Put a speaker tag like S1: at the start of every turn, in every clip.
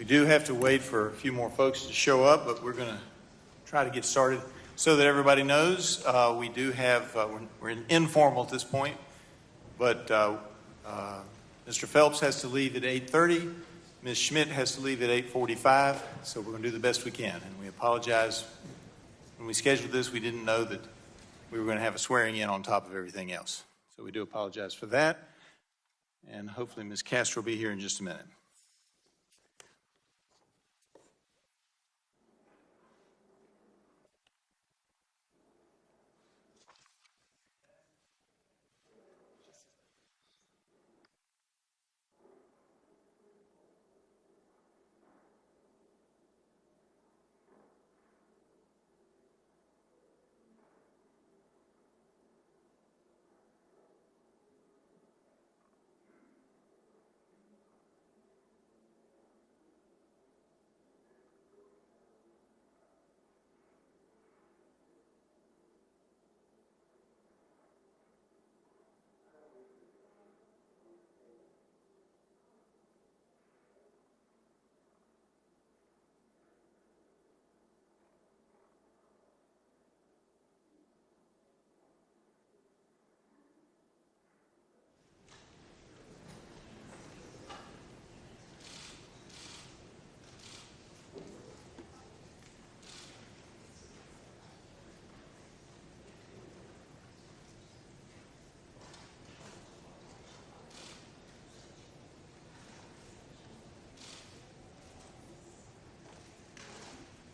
S1: We do have to wait for a few more folks to show up, but we're going to try to get started. So that everybody knows, we do have, we're informal at this point, but Mr. Phelps has to leave at 8:30. Ms. Schmitt has to leave at 8:45, so we're going to do the best we can. And we apologize. When we scheduled this, we didn't know that we were going to have a swearing in on top of everything else. So we do apologize for that. And hopefully Ms. Castro will be here in just a minute.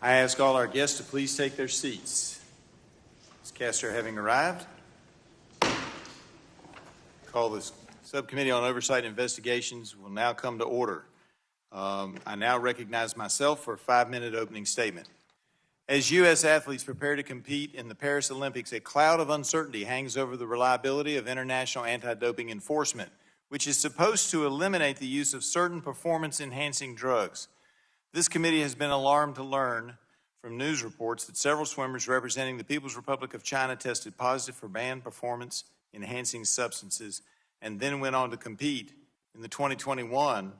S1: I ask all our guests to please take their seats. Ms. Castro having arrived, call this Subcommittee on Oversight and Investigations will now come to order. I now recognize myself for a 5-minute opening statement. As U.S. athletes prepare to compete in the Paris Olympics, a cloud of uncertainty hangs over the reliability of international anti-doping enforcement, which is supposed to eliminate the use of certain performance-enhancing drugs. This committee has been alarmed to learn from news reports that several swimmers representing the People's Republic of China tested positive for banned performance-enhancing substances and then went on to compete in the 2021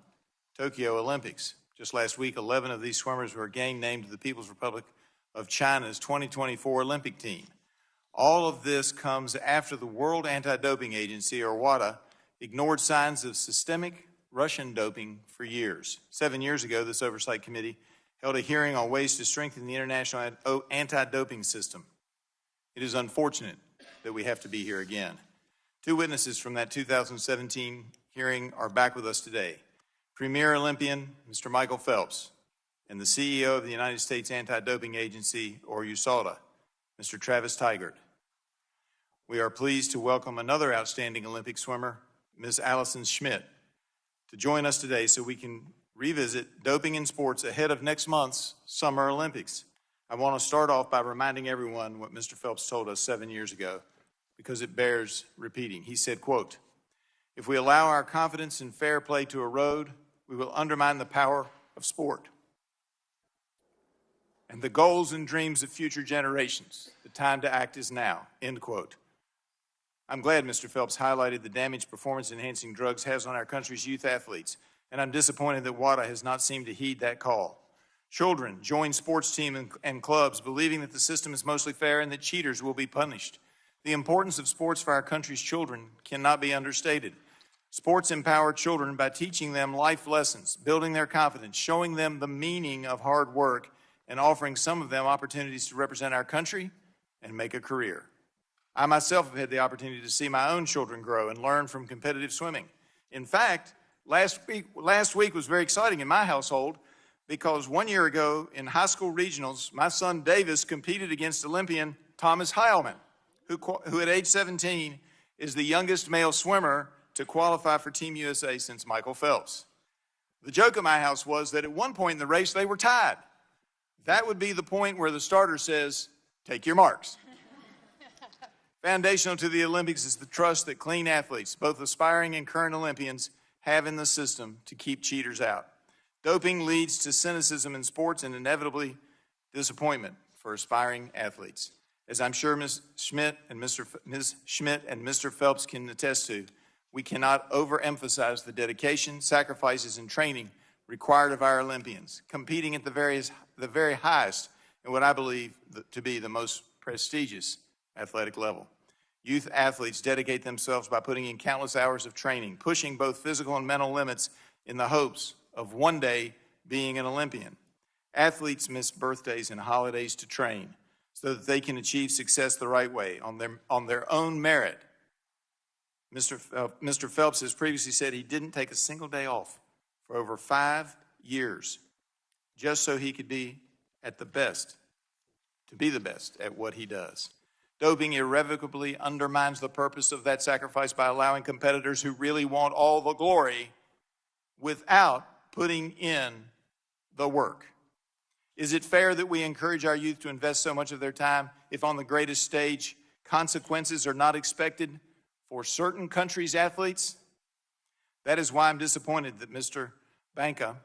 S1: Tokyo Olympics. Just last week, 11 of these swimmers were again named to the People's Republic of China's 2024 Olympic team. All of this comes after the World Anti-Doping Agency, or WADA, ignored signs of systemic Russian doping for years. 7 years ago, this Oversight Committee held a hearing on ways to strengthen the international anti-doping system. It is unfortunate that we have to be here again. Two witnesses from that 2017 hearing are back with us today. Premier Olympian, Mr. Michael Phelps, and the CEO of the United States Anti-Doping Agency, or USADA, Mr. Travis Tygart. We are pleased to welcome another outstanding Olympic swimmer, Ms. Allison Schmitt, to join us today so we can revisit doping in sports ahead of next month's Summer Olympics. I want to start off by reminding everyone what Mr. Phelps told us 7 years ago, because it bears repeating. He said, quote, "If we allow our confidence in fair play to erode, we will undermine the power of sport and the goals and dreams of future generations. The time to act is now," end quote. I'm glad Mr. Phelps highlighted the damage performance-enhancing drugs has on our country's youth athletes, and I'm disappointed that WADA has not seemed to heed that call. Children join sports teams and clubs believing that the system is mostly fair and that cheaters will be punished. The importance of sports for our country's children cannot be understated. Sports empower children by teaching them life lessons, building their confidence, showing them the meaning of hard work, and offering some of them opportunities to represent our country and make a career. I myself have had the opportunity to see my own children grow and learn from competitive swimming. In fact, last week was very exciting in my household because 1 year ago in high school regionals, my son Davis competed against Olympian Thomas Heilman, who at age 17 is the youngest male swimmer to qualify for Team USA since Michael Phelps. The joke at my house was that at one point in the race they were tied. That would be the point where the starter says, "Take your marks." Foundational to the Olympics is the trust that clean athletes, both aspiring and current Olympians, have in the system to keep cheaters out. Doping leads to cynicism in sports and inevitably disappointment for aspiring athletes. As I'm sure Ms. Schmitt and Mr. Phelps can attest to, we cannot overemphasize the dedication, sacrifices, and training required of our Olympians, competing at the very highest in what I believe to be the most prestigious athletic level. Youth athletes dedicate themselves by putting in countless hours of training, pushing both physical and mental limits in the hopes of one day being an Olympian. Athletes miss birthdays and holidays to train so that they can achieve success the right way, on their own merit. Mr. Phelps has previously said he didn't take a single day off for over 5 years just so he could be at the best, to be the best at what he does. Doping irrevocably undermines the purpose of that sacrifice by allowing competitors who really want all the glory without putting in the work. Is it fair that we encourage our youth to invest so much of their time if on the greatest stage consequences are not expected for certain countries' athletes? That is why I'm disappointed that Mr. Banca,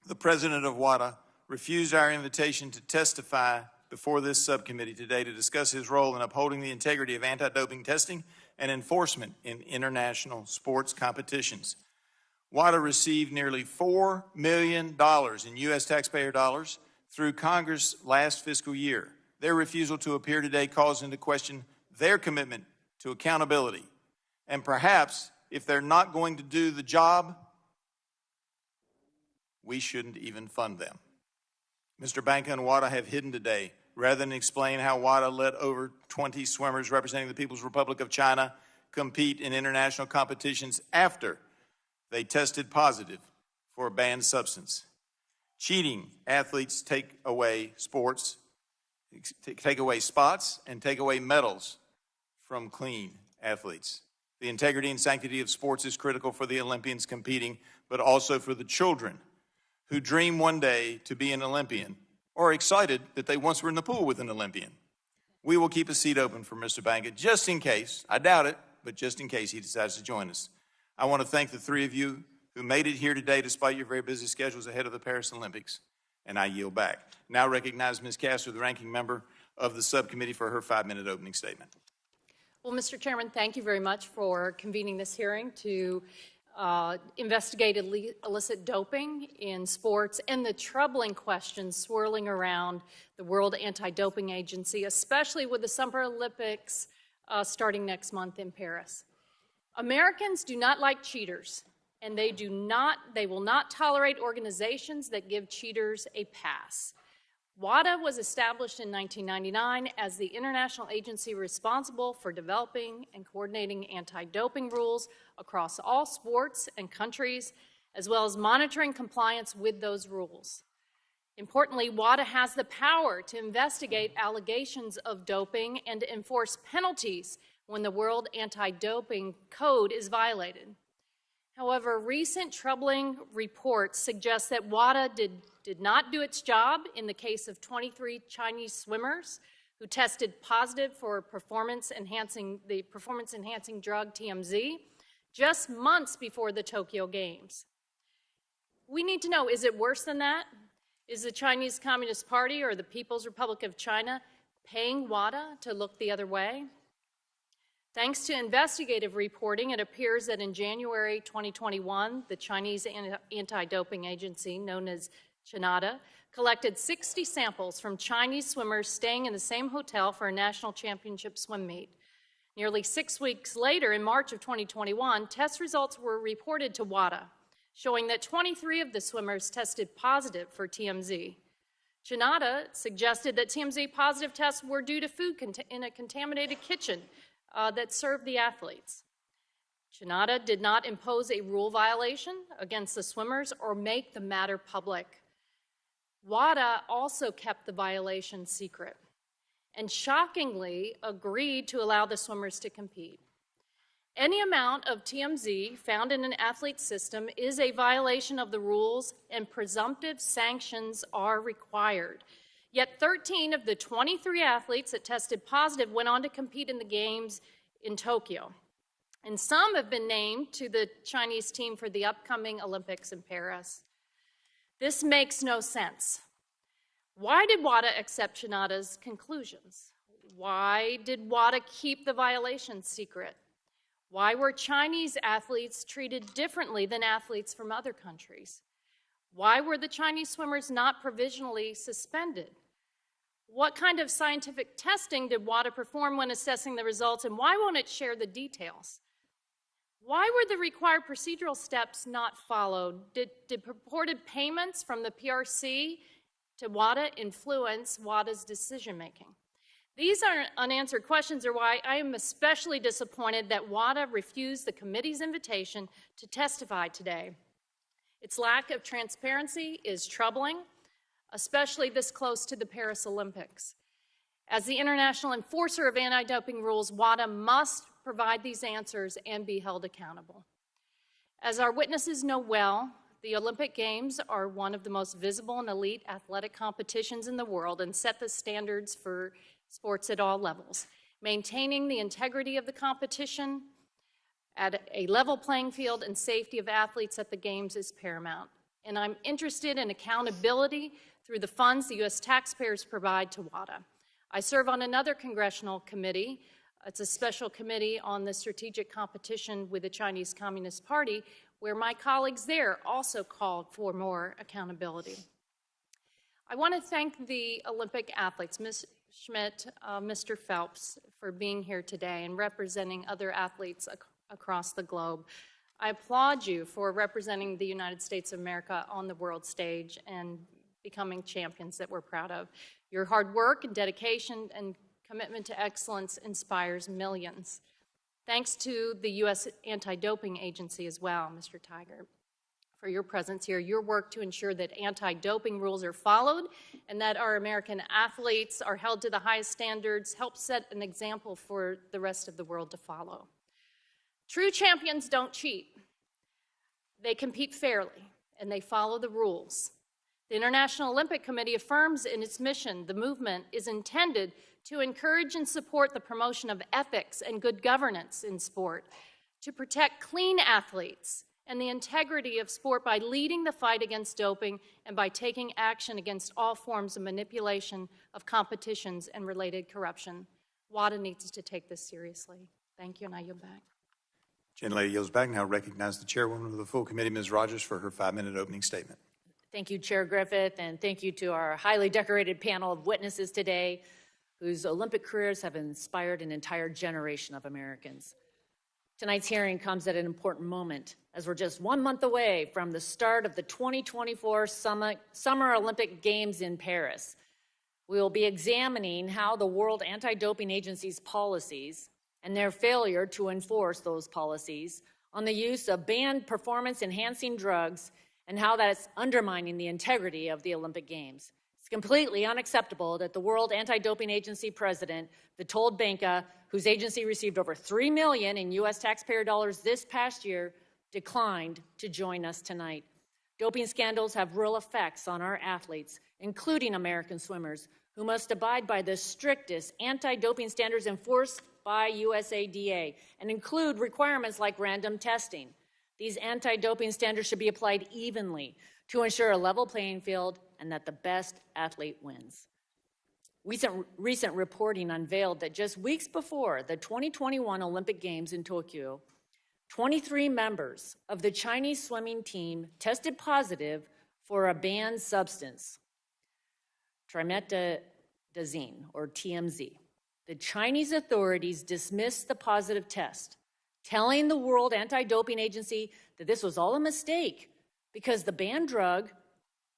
S1: the president of WADA, refused our invitation to testify before this subcommittee today to discuss his role in upholding the integrity of anti-doping testing and enforcement in international sports competitions. WADA received nearly $4 million in U.S. taxpayer dollars through Congress last fiscal year. Their refusal to appear today calls into question their commitment to accountability. And perhaps, if they're not going to do the job, we shouldn't even fund them. Mr. Banca and WADA have hidden today, rather than explain how WADA let over 20 swimmers representing the People's Republic of China compete in international competitions after they tested positive for a banned substance. Cheating athletes take away spots and take away medals from clean athletes. The integrity and sanctity of sports is critical for the Olympians competing, but also for the children who dream one day to be an Olympian or are excited that they once were in the pool with an Olympian. We will keep a seat open for Mr. Banca just in case, I doubt it, but just in case he decides to join us. I want to thank the three of you who made it here today despite your very busy schedules ahead of the Paris Olympics, and I yield back. Now recognize Ms. Castor, the ranking member of the subcommittee, for her 5-minute opening statement.
S2: Well, Mr. Chairman, thank you very much for convening this hearing to investigate illicit doping in sports and the troubling questions swirling around the World Anti-Doping Agency, especially with the Summer Olympics starting next month in Paris. Americans do not like cheaters, and they will not tolerate organizations that give cheaters a pass. WADA was established in 1999 as the international agency responsible for developing and coordinating anti-doping rules across all sports and countries, as well as monitoring compliance with those rules. Importantly, WADA has the power to investigate allegations of doping and to enforce penalties when the World Anti-Doping Code is violated. However, recent troubling reports suggest that WADA did not do its job in the case of 23 Chinese swimmers who tested positive for the performance-enhancing drug TMZ just months before the Tokyo Games. We need to know, is it worse than that? Is the Chinese Communist Party or the People's Republic of China paying WADA to look the other way? Thanks to investigative reporting, it appears that in January 2021, the Chinese anti-doping agency, known as CHINADA, collected 60 samples from Chinese swimmers staying in the same hotel for a national championship swim meet. Nearly 6 weeks later, in March of 2021, test results were reported to WADA, showing that 23 of the swimmers tested positive for TMZ. CHINADA suggested that TMZ positive tests were due to food in a contaminated kitchen that served the athletes. CHINADA did not impose a rule violation against the swimmers or make the matter public. WADA also kept the violation secret and shockingly agreed to allow the swimmers to compete. Any amount of TMZ found in an athlete's system is a violation of the rules, and presumptive sanctions are required. Yet 13 of the 23 athletes that tested positive went on to compete in the Games in Tokyo. And some have been named to the Chinese team for the upcoming Olympics in Paris. This makes no sense. Why did WADA accept CHINADA's conclusions? Why did WADA keep the violations secret? Why were Chinese athletes treated differently than athletes from other countries? Why were the Chinese swimmers not provisionally suspended? What kind of scientific testing did WADA perform when assessing the results, and why won't it share the details? Why were the required procedural steps not followed? Did purported payments from the PRC to WADA influence WADA's decision-making? These unanswered questions are why I am especially disappointed that WADA refused the committee's invitation to testify today. Its lack of transparency is troubling, especially this close to the Paris Olympics. As the international enforcer of anti-doping rules, WADA must provide these answers and be held accountable. As our witnesses know well, the Olympic Games are one of the most visible and elite athletic competitions in the world and set the standards for sports at all levels. Maintaining the integrity of the competition at a level playing field and safety of athletes at the Games is paramount. And I'm interested in accountability through the funds the U.S. taxpayers provide to WADA. I serve on another congressional committee. It's a special committee on the strategic competition with the Chinese Communist Party, where my colleagues there also called for more accountability. I want to thank the Olympic athletes, Ms. Schmitt, Mr. Phelps, for being here today and representing other athletes across the globe. I applaud you for representing the United States of America on the world stage and becoming champions that we're proud of. Your hard work and dedication and commitment to excellence inspires millions. Thanks to the U.S. Anti-Doping Agency as well, Mr. Tiger, for your presence here. Your work to ensure that anti-doping rules are followed and that our American athletes are held to the highest standards helps set an example for the rest of the world to follow. True champions don't cheat. They compete fairly, and they follow the rules. The International Olympic Committee affirms in its mission the movement is intended to encourage and support the promotion of ethics and good governance in sport, to protect clean athletes and the integrity of sport by leading the fight against doping and by taking action against all forms of manipulation of competitions and related corruption. WADA needs to take this seriously. Thank you, and I yield back.
S1: Gentlelady yields back. Now recognize the chairwoman of the full committee, Ms. Rogers, for her 5-minute opening statement.
S3: Thank you, Chair Griffith, and thank you to our highly decorated panel of witnesses today whose Olympic careers have inspired an entire generation of Americans. Tonight's hearing comes at an important moment as we're just 1 month away from the start of the 2024 Summer Olympic Games in Paris. We will be examining how the World Anti-Doping Agency's policies and their failure to enforce those policies on the use of banned performance-enhancing drugs and how that is undermining the integrity of the Olympic Games. It's completely unacceptable that the World Anti-Doping Agency president, Vitold Benka, whose agency received over $3 million in U.S. taxpayer dollars this past year, declined to join us tonight. Doping scandals have real effects on our athletes, including American swimmers, who must abide by the strictest anti-doping standards enforced by USADA and include requirements like random testing. These anti-doping standards should be applied evenly to ensure a level playing field and that the best athlete wins. Recent reporting unveiled that just weeks before the 2021 Olympic Games in Tokyo, 23 members of the Chinese swimming team tested positive for a banned substance, trimetazine, or TMZ. The Chinese authorities dismissed the positive test, telling the World Anti-Doping Agency that this was all a mistake because the banned drug,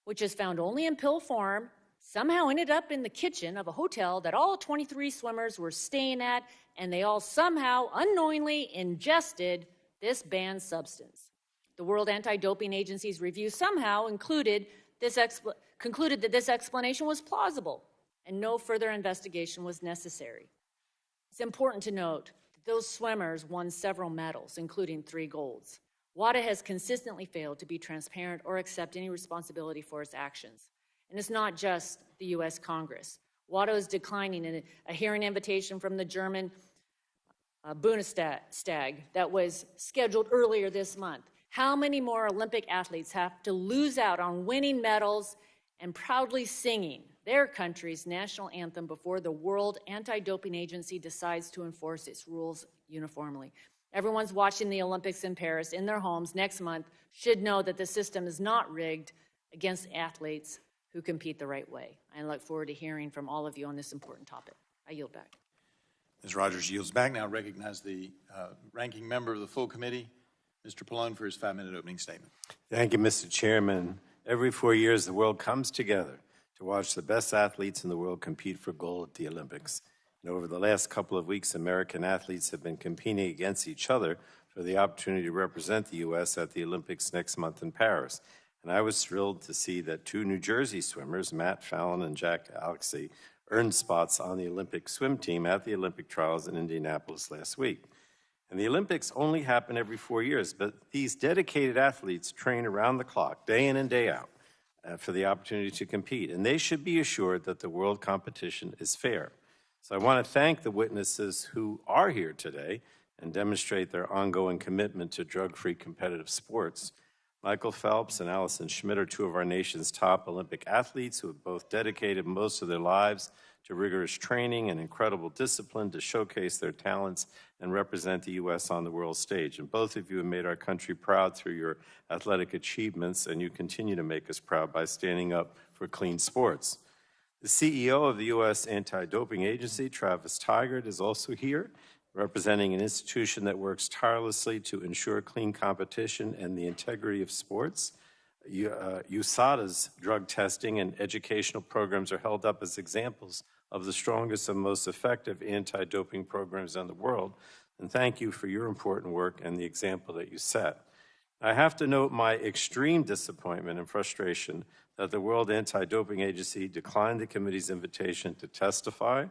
S3: which is found only in pill form, somehow ended up in the kitchen of a hotel that all 23 swimmers were staying at, and they all somehow unknowingly ingested this banned substance. The World Anti-Doping Agency's review somehow concluded that this explanation was plausible and no further investigation was necessary. It's important to note that those swimmers won several medals, including 3 golds. WADA has consistently failed to be transparent or accept any responsibility for its actions. And it's not just the U.S. Congress. WADA is declining a hearing invitation from the German Bundestag that was scheduled earlier this month. How many more Olympic athletes have to lose out on winning medals and proudly singing their country's national anthem before the World Anti-Doping Agency decides to enforce its rules uniformly? Everyone's watching the Olympics in Paris in their homes next month should know that the system is not rigged, against athletes who compete the right way. I look forward to hearing from all of you on this important topic. I yield back.
S1: Ms. Rogers yields back. Now recognize the ranking member of the full committee, Mr. Pallone, for his 5-minute opening statement.
S4: Thank you, Mr. Chairman. Every 4 years, the world comes together to watch the best athletes in the world compete for gold at the Olympics. And over the last couple of weeks, American athletes have been competing against each other for the opportunity to represent the U.S. at the Olympics next month in Paris. And I was thrilled to see that 2 New Jersey swimmers, Matt Fallon and Jack Alexey, earned spots on the Olympic swim team at the Olympic trials in Indianapolis last week. And the Olympics only happen every 4 years, but these dedicated athletes train around the clock, day in and day out, for the opportunity to compete. And they should be assured that the world competition is fair. So I want to thank the witnesses who are here today and demonstrate their ongoing commitment to drug-free competitive sports. Michael Phelps and Allison Schmitt are 2 of our nation's top Olympic athletes who have both dedicated most of their lives to rigorous training and incredible discipline to showcase their talents and represent the U.S. on the world stage. And both of you have made our country proud through your athletic achievements, and you continue to make us proud by standing up for clean sports. The CEO of the U.S. Anti-Doping Agency, Travis Tigert, is also here, representing an institution that works tirelessly to ensure clean competition and the integrity of sports. USADA's drug testing and educational programs are held up as examples of the strongest and most effective anti-doping programs in the world. And thank you for your important work and the example that you set. I have to note my extreme disappointment and frustration that the World Anti-Doping Agency declined the committee's invitation to testify.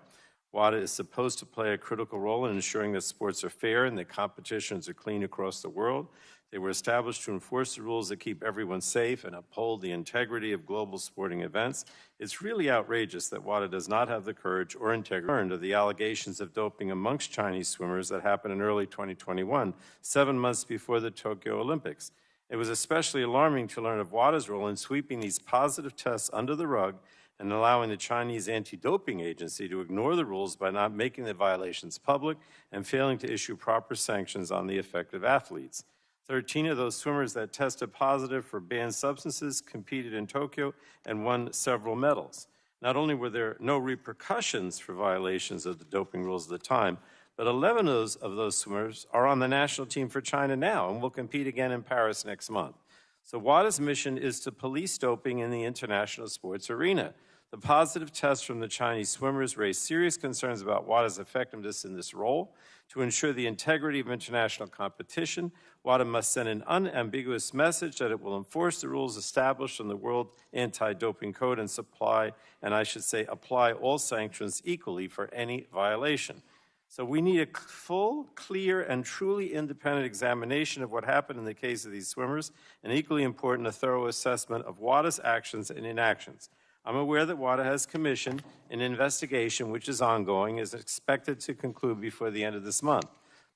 S4: WADA is supposed to play a critical role in ensuring that sports are fair and that competitions are clean across the world. They were established to enforce the rules that keep everyone safe and uphold the integrity of global sporting events. It's really outrageous that WADA does not have the courage or integrity of the allegations of doping amongst Chinese swimmers that happened in early 2021, 7 months before the Tokyo Olympics. It was especially alarming to learn of WADA's role in sweeping these positive tests under the rug and allowing the Chinese anti-doping agency to ignore the rules by not making the violations public and failing to issue proper sanctions on the affected athletes. 13 of those swimmers that tested positive for banned substances competed in Tokyo and won several medals. Not only were there no repercussions for violations of the doping rules at the time, but 11 of those swimmers are on the national team for China now and will compete again in Paris next month. So WADA's mission is to police doping in the international sports arena. The positive tests from the Chinese swimmers raise serious concerns about WADA's effectiveness in this role. To ensure the integrity of international competition, WADA must send an unambiguous message that it will enforce the rules established in the World Anti-Doping Code and apply all sanctions equally for any violation. So we need a full, clear, and truly independent examination of what happened in the case of these swimmers, and equally important, a thorough assessment of WADA's actions and inactions. I'm aware that WADA has commissioned an investigation which is ongoing, is expected to conclude before the end of this month.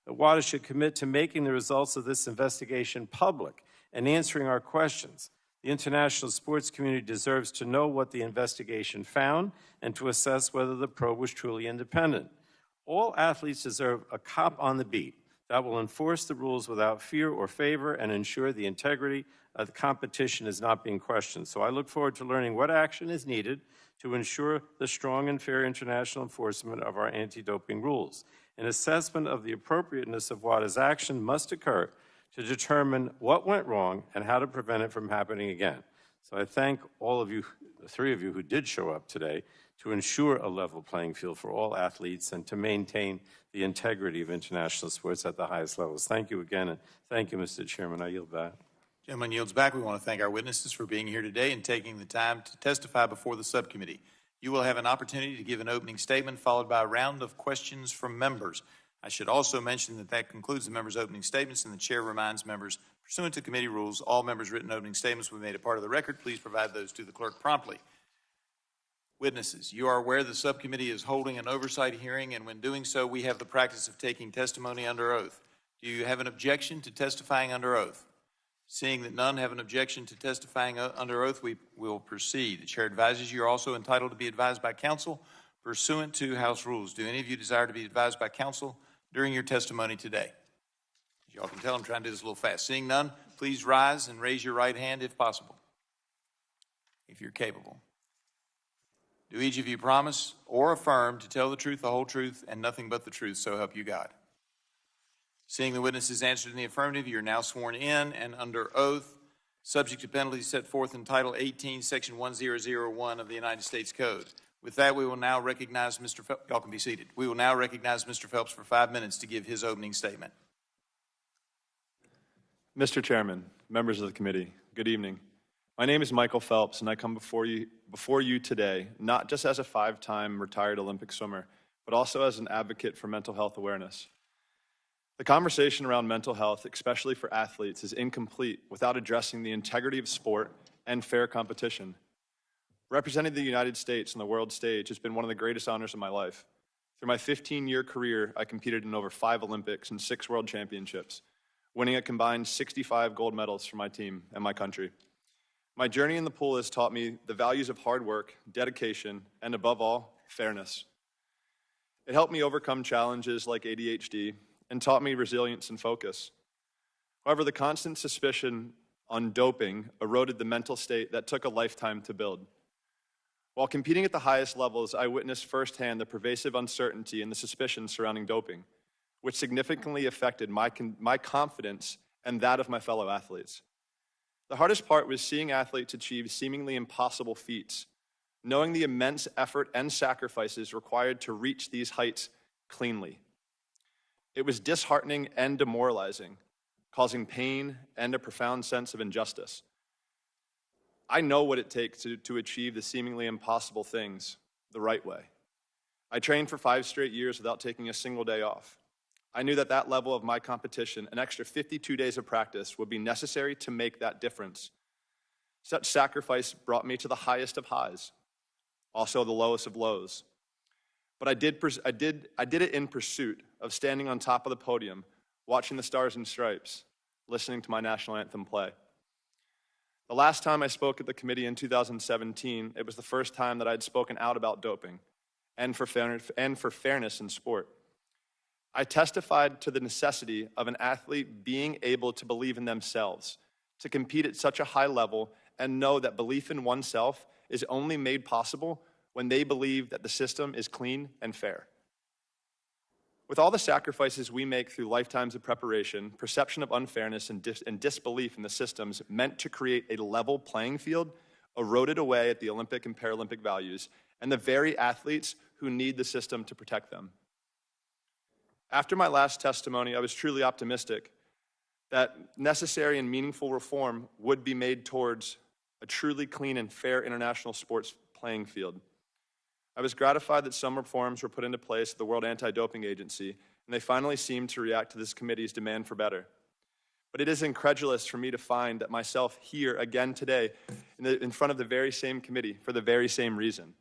S4: But WADA should commit to making the results of this investigation public and answering our questions. The international sports community deserves to know what the investigation found and to assess whether the probe was truly independent. All athletes deserve a cop on the beat that will enforce the rules without fear or favor and ensure the integrity of the competition is not being questioned. So I look forward to learning what action is needed to ensure the strong and fair international enforcement of our anti-doping rules. An assessment of the appropriateness of WADA's action must occur to determine what went wrong and how to prevent it from happening again. So I thank all of you, the 3 of you who did show up today, to ensure a level playing field for all athletes and to maintain the integrity of international sports at the highest levels. Thank you again, and thank you, Mr. Chairman. I yield back.
S1: Gentleman yields back. We want to thank our witnesses for being here today and taking the time to testify before the subcommittee. You will have an opportunity to give an opening statement followed by a round of questions from members. I should also mention that concludes the members' opening statements, and the chair reminds members, pursuant to committee rules, all members' written opening statements will be made a part of the record. Please provide those to the clerk promptly. Witnesses, you are aware the subcommittee is holding an oversight hearing, and when doing so, we have the practice of taking testimony under oath. Do you have an objection to testifying under oath? Seeing that none have an objection to testifying under oath, we will proceed. The chair advises you are also entitled to be advised by counsel pursuant to House rules. Do any of you desire to be advised by counsel during your testimony today? As you all can tell, I'm trying to do this a little fast. Seeing none, please rise and raise your right hand if possible. if you're capable. Do each of you promise or affirm to tell the truth, the whole truth, and nothing but the truth, so help you God? Seeing the witnesses answered in the affirmative, you are now sworn in and under oath, subject to penalties set forth in Title 18, Section 1001 of the United States Code. With that, we will now recognize Mr. Phelps. Y'all can be seated. We will now recognize Mr. Phelps for 5 minutes to give his opening statement.
S5: Mr. Chairman, members of the committee, good evening. My name is Michael Phelps, and I come before you today, not just as a 5-time retired Olympic swimmer, but also as an advocate for mental health awareness. The conversation around mental health, especially for athletes, is incomplete without addressing the integrity of sport and fair competition. Representing the United States on the world stage has been one of the greatest honors of my life. Through my 15-year career, I competed in over 5 Olympics and 6 World Championships, winning a combined 65 gold medals for my team and my country. My journey in the pool has taught me the values of hard work, dedication, and above all, fairness. It helped me overcome challenges like ADHD and taught me resilience and focus. However, the constant suspicion on doping eroded the mental state that took a lifetime to build. While competing at the highest levels, I witnessed firsthand the pervasive uncertainty and the suspicion surrounding doping, which significantly affected my confidence and that of my fellow athletes. The hardest part was seeing athletes achieve seemingly impossible feats, knowing the immense effort and sacrifices required to reach these heights cleanly. It was disheartening and demoralizing, causing pain and a profound sense of injustice. I know what it takes to achieve the seemingly impossible things the right way. I trained for 5 straight years without taking a single day off. I knew that that level of my competition, an extra 52 days of practice, would be necessary to make that difference. Such sacrifice brought me to the highest of highs, also the lowest of lows. But I did it in pursuit of standing on top of the podium, watching the Stars and Stripes, listening to my national anthem play. The last time I spoke at the committee in 2017, it was the first time that I had spoken out about doping and for fairness in sport. I testified to the necessity of an athlete being able to believe in themselves, to compete at such a high level and know that belief in oneself is only made possible when they believe that the system is clean and fair. With all the sacrifices we make through lifetimes of preparation, perception of unfairness and disbelief in the systems meant to create a level playing field eroded away at the Olympic and Paralympic values and the very athletes who need the system to protect them. After my last testimony, I was truly optimistic that necessary and meaningful reform would be made towards a truly clean and fair international sports playing field. I was gratified that some reforms were put into place at the World Anti-Doping Agency, and they finally seemed to react to this committee's demand for better. But it is incredulous for me to find that myself here again today in front of the very same committee for the very same reason.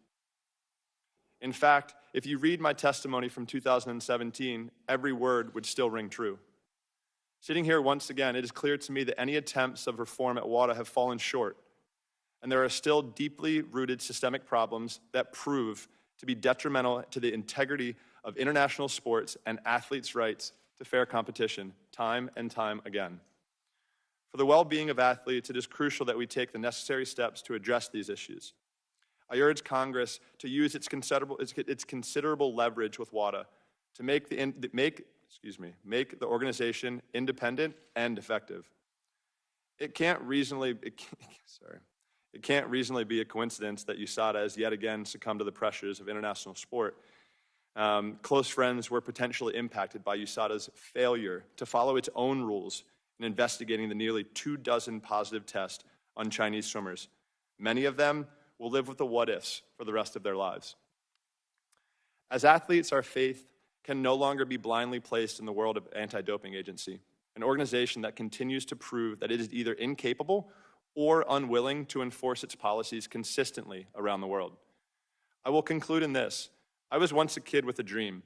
S5: In fact, if you read my testimony from 2017, every word would still ring true. Sitting here once again, it is clear to me that any attempts of reform at WADA have fallen short, and there are still deeply rooted systemic problems that prove to be detrimental to the integrity of international sports and athletes' rights to fair competition, time and time again. For the well-being of athletes, it is crucial that we take the necessary steps to address these issues. I urge Congress to use its considerable leverage with WADA to make the organization independent and effective. It can't reasonably be a coincidence that USADA has yet again succumbed to the pressures of international sport. Close friends were potentially impacted by USADA's failure to follow its own rules in investigating the nearly 24 positive tests on Chinese swimmers. Many of them will live with the what-ifs for the rest of their lives. As athletes, our faith can no longer be blindly placed in the World Anti-Doping Agency, an organization that continues to prove that it is either incapable or unwilling to enforce its policies consistently around the world. I will conclude in this. I was once a kid with a dream.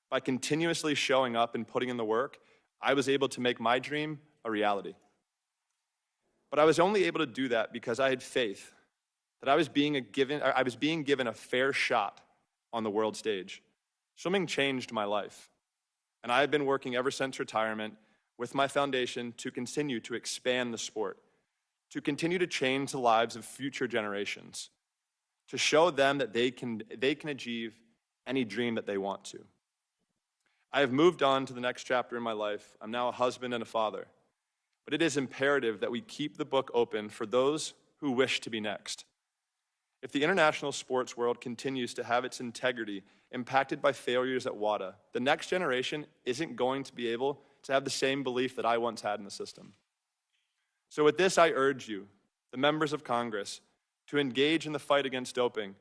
S5: By continuously showing up and putting in the work, I was able to make my dream a reality. But I was only able to do that because I had faith that I was being given a fair shot on the world stage. Swimming changed my life, and I have been working ever since retirement with my foundation to continue to expand the sport, to continue to change the lives of future generations, to show them that they can achieve any dream that they want to. I have moved on to the next chapter in my life. I'm now a husband and a father. But it is imperative that we keep the book open for those who wish to be next. If the international sports world continues to have its integrity impacted by failures at WADA, the next generation isn't going to be able to have the same belief that I once had in the system. So with this, I urge you, the members of Congress, to engage in the fight against doping.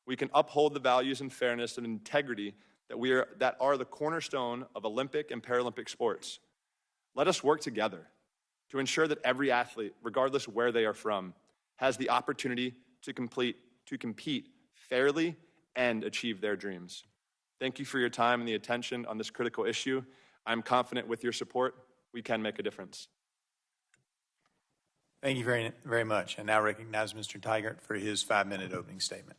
S5: We can uphold the values and fairness and integrity that are the cornerstone of Olympic and Paralympic sports. Let us work together to ensure that every athlete, regardless where they are from, has the opportunity to compete fairly and achieve their dreams. Thank you for your time and the attention on this critical issue. I'm confident with your support, we can make a difference.
S1: Thank you very, very much. I now recognize Mr. Tigert for his 5-minute opening statement.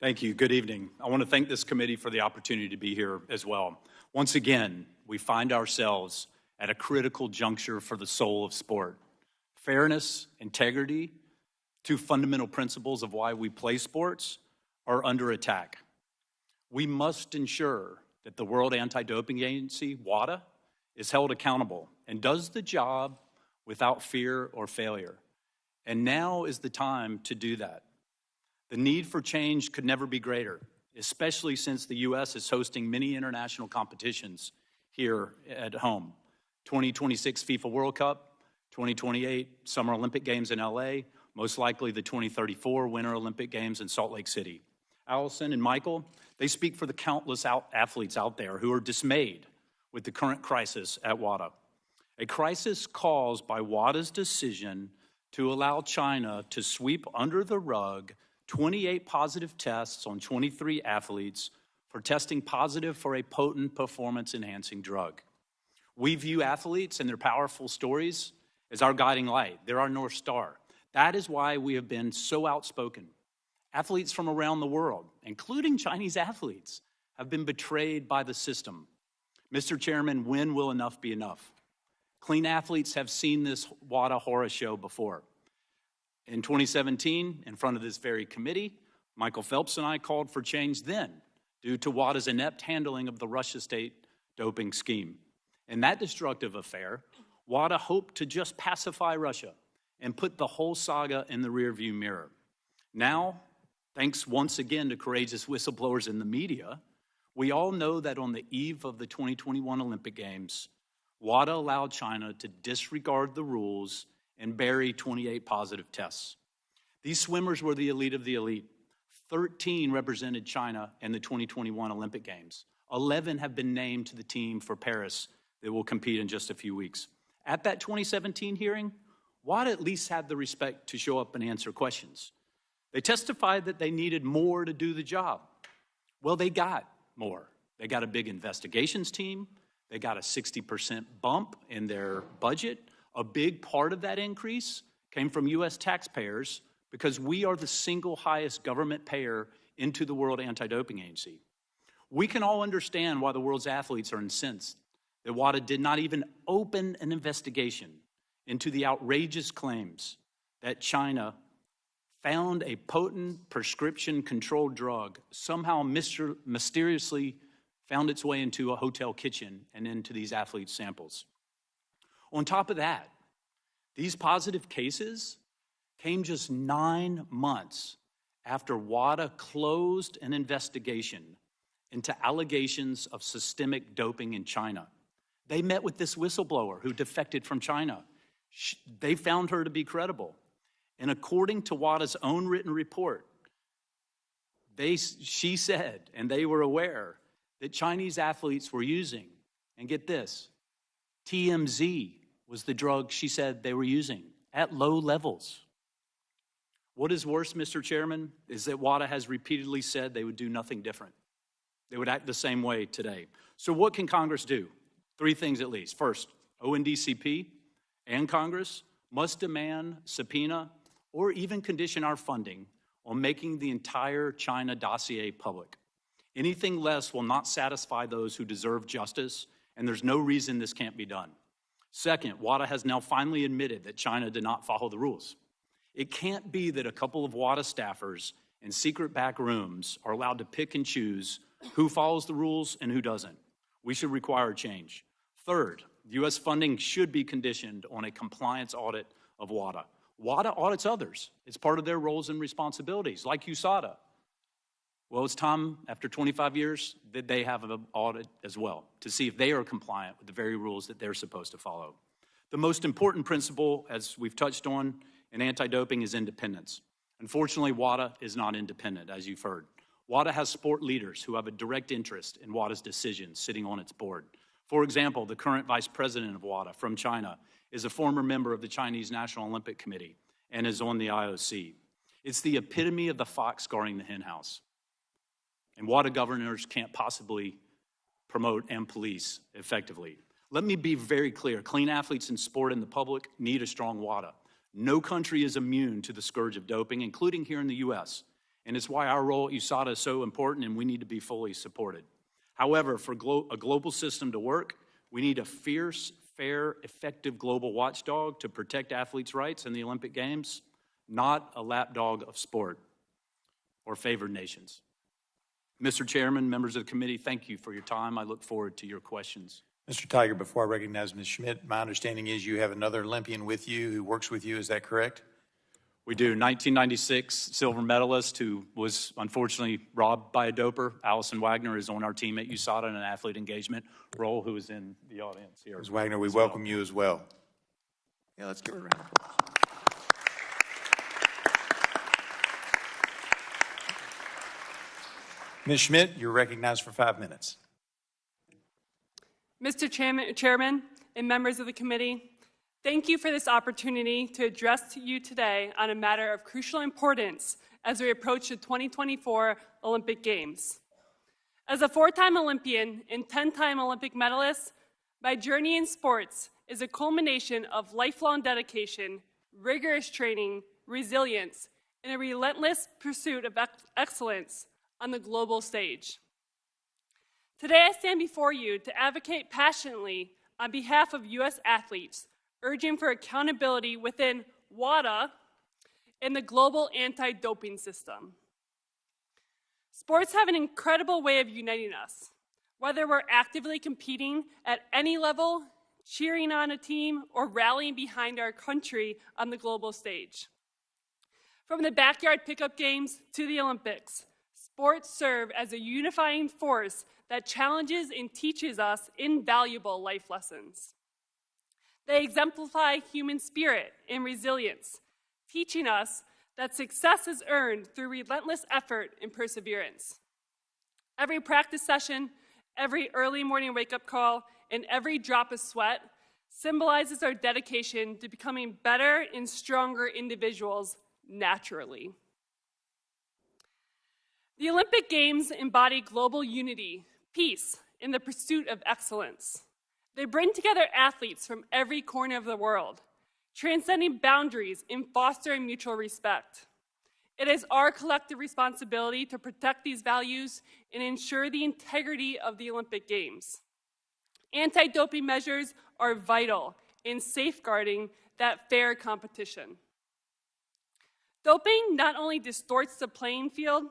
S6: Thank you. Good evening. I want to thank this committee for the opportunity to be here as well. Once again, we find ourselves at a critical juncture for the soul of sport. Fairness, integrity, two fundamental principles of why we play sports, are under attack. We must ensure that the World Anti-Doping Agency, WADA, is held accountable and does the job without fear or failure. And now is the time to do that. The need for change could never be greater, especially since the U.S. is hosting many international competitions here at home. 2026 FIFA World Cup, 2028 Summer Olympic Games in L.A., most likely the 2034 Winter Olympic Games in Salt Lake City. Allison and Michael, they speak for the countless athletes out there who are dismayed with the current crisis at WADA. A crisis caused by WADA's decision to allow China to sweep under the rug 28 positive tests on 23 athletes for testing positive for a potent performance-enhancing drug. We view athletes and their powerful stories as our guiding light. They're our North Star. That is why we have been so outspoken. Athletes from around the world, including Chinese athletes, have been betrayed by the system. Mr. Chairman, when will enough be enough? Clean athletes have seen this WADA horror show before. In 2017, in front of this very committee, Michael Phelps and I called for change then due to WADA's inept handling of the Russia state doping scheme. In that destructive affair, WADA hoped to just pacify Russia and put the whole saga in the rearview mirror. Now, thanks once again to courageous whistleblowers in the media, we all know that on the eve of the 2021 Olympic Games, WADA allowed China to disregard the rules and bury 28 positive tests. These swimmers were the elite of the elite. 13 represented China in the 2021 Olympic Games. 11 have been named to the team for Paris that will compete in just a few weeks. At that 2017 hearing, WADA at least had the respect to show up and answer questions. They testified that they needed more to do the job. Well, they got more. They got a big investigations team. They got a 60% bump in their budget. A big part of that increase came from U.S. taxpayers because we are the single highest government payer into the World Anti-Doping Agency. We can all understand why the world's athletes are incensed that WADA did not even open an investigation into the outrageous claims that China found a potent prescription-controlled drug somehow mysteriously found its way into a hotel kitchen and into these athletes' samples. On top of that, these positive cases came just 9 months after WADA closed an investigation into allegations of systemic doping in China. They met with this whistleblower who defected from China. They found her to be credible. And according to WADA's own written report, she said, and they were aware, that Chinese athletes were using, and get this, TMZ was the drug she said they were using at low levels. What is worse, Mr. Chairman, is that WADA has repeatedly said they would do nothing different. They would act the same way today. So what can Congress do? 3 things at least. First, ONDCP and Congress must demand, subpoena, or even condition our funding on making the entire China dossier public. Anything less will not satisfy those who deserve justice, and there's no reason this can't be done. Second, WADA has now finally admitted that China did not follow the rules. It can't be that a couple of WADA staffers in secret back rooms are allowed to pick and choose who follows the rules and who doesn't. We should require change. Third, U.S. funding should be conditioned on a compliance audit of WADA. WADA audits others. It's part of their roles and responsibilities, like USADA. Well, it's time, after 25 years, that they have an audit as well to see if they are compliant with the very rules that they're supposed to follow. The most important principle, as we've touched on in anti-doping, is independence. Unfortunately, WADA is not independent, as you've heard. WADA has sport leaders who have a direct interest in WADA's decisions sitting on its board. For example, the current vice president of WADA from China is a former member of the Chinese National Olympic Committee and is on the IOC. It's the epitome of the fox guarding the henhouse. And WADA governors can't possibly promote and police effectively. Let me be very clear. Clean athletes in sport and the public need a strong WADA. No country is immune to the scourge of doping, including here in the U.S. And it's why our role at USADA is so important, and we need to be fully supported. However, for a global system to work, we need a fierce, fair, effective global watchdog to protect athletes' rights in the Olympic Games, not a lapdog of sport or favored nations. Mr. Chairman, members of the committee, thank you for your time. I look forward to your questions.
S1: Mr. Tiger, before I recognize Ms. Schmitt, my understanding is you have another Olympian with you who works with you. Is that correct?
S6: We do. 1996 silver medalist who was unfortunately robbed by a doper. Allison Wagner is on our team at USADA in an athlete engagement role, who is in the audience here.
S1: Ms. Wagner, we welcome you as well. Yeah, let's give her a round of applause. Ms. Schmitt, you're recognized for 5 minutes.
S7: Mr. Chairman and members of the committee, thank you for this opportunity to address to you today on a matter of crucial importance as we approach the 2024 Olympic Games. As a 4-time Olympian and 10-time Olympic medalist, my journey in sports is a culmination of lifelong dedication, rigorous training, resilience, and a relentless pursuit of excellence on the global stage. Today I stand before you to advocate passionately on behalf of U.S. athletes, urging for accountability within WADA and the global anti-doping system. Sports have an incredible way of uniting us, whether we're actively competing at any level, cheering on a team, or rallying behind our country on the global stage. From the backyard pickup games to the Olympics, sports serve as a unifying force that challenges and teaches us invaluable life lessons. They exemplify human spirit and resilience, teaching us that success is earned through relentless effort and perseverance. Every practice session, every early morning wake-up call, and every drop of sweat symbolizes our dedication to becoming better and stronger individuals naturally. The Olympic Games embody global unity, peace, and the pursuit of excellence. They bring together athletes from every corner of the world, transcending boundaries and fostering mutual respect. It is our collective responsibility to protect these values and ensure the integrity of the Olympic Games. Anti-doping measures are vital in safeguarding that fair competition. Doping not only distorts the playing field,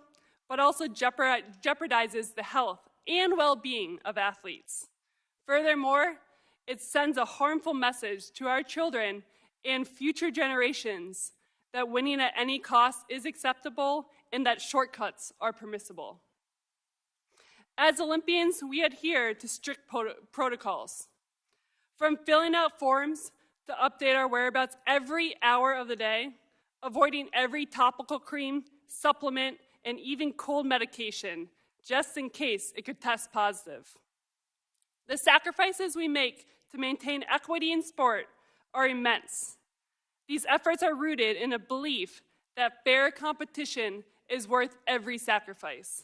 S7: but also jeopardizes the health and well-being of athletes. Furthermore, it sends a harmful message to our children and future generations that winning at any cost is acceptable and that shortcuts are permissible. As Olympians, we adhere to strict protocols. From filling out forms to update our whereabouts every hour of the day, avoiding every topical cream, supplement, and even cold medication, just in case it could test positive. The sacrifices we make to maintain equity in sport are immense. These efforts are rooted in a belief that fair competition is worth every sacrifice.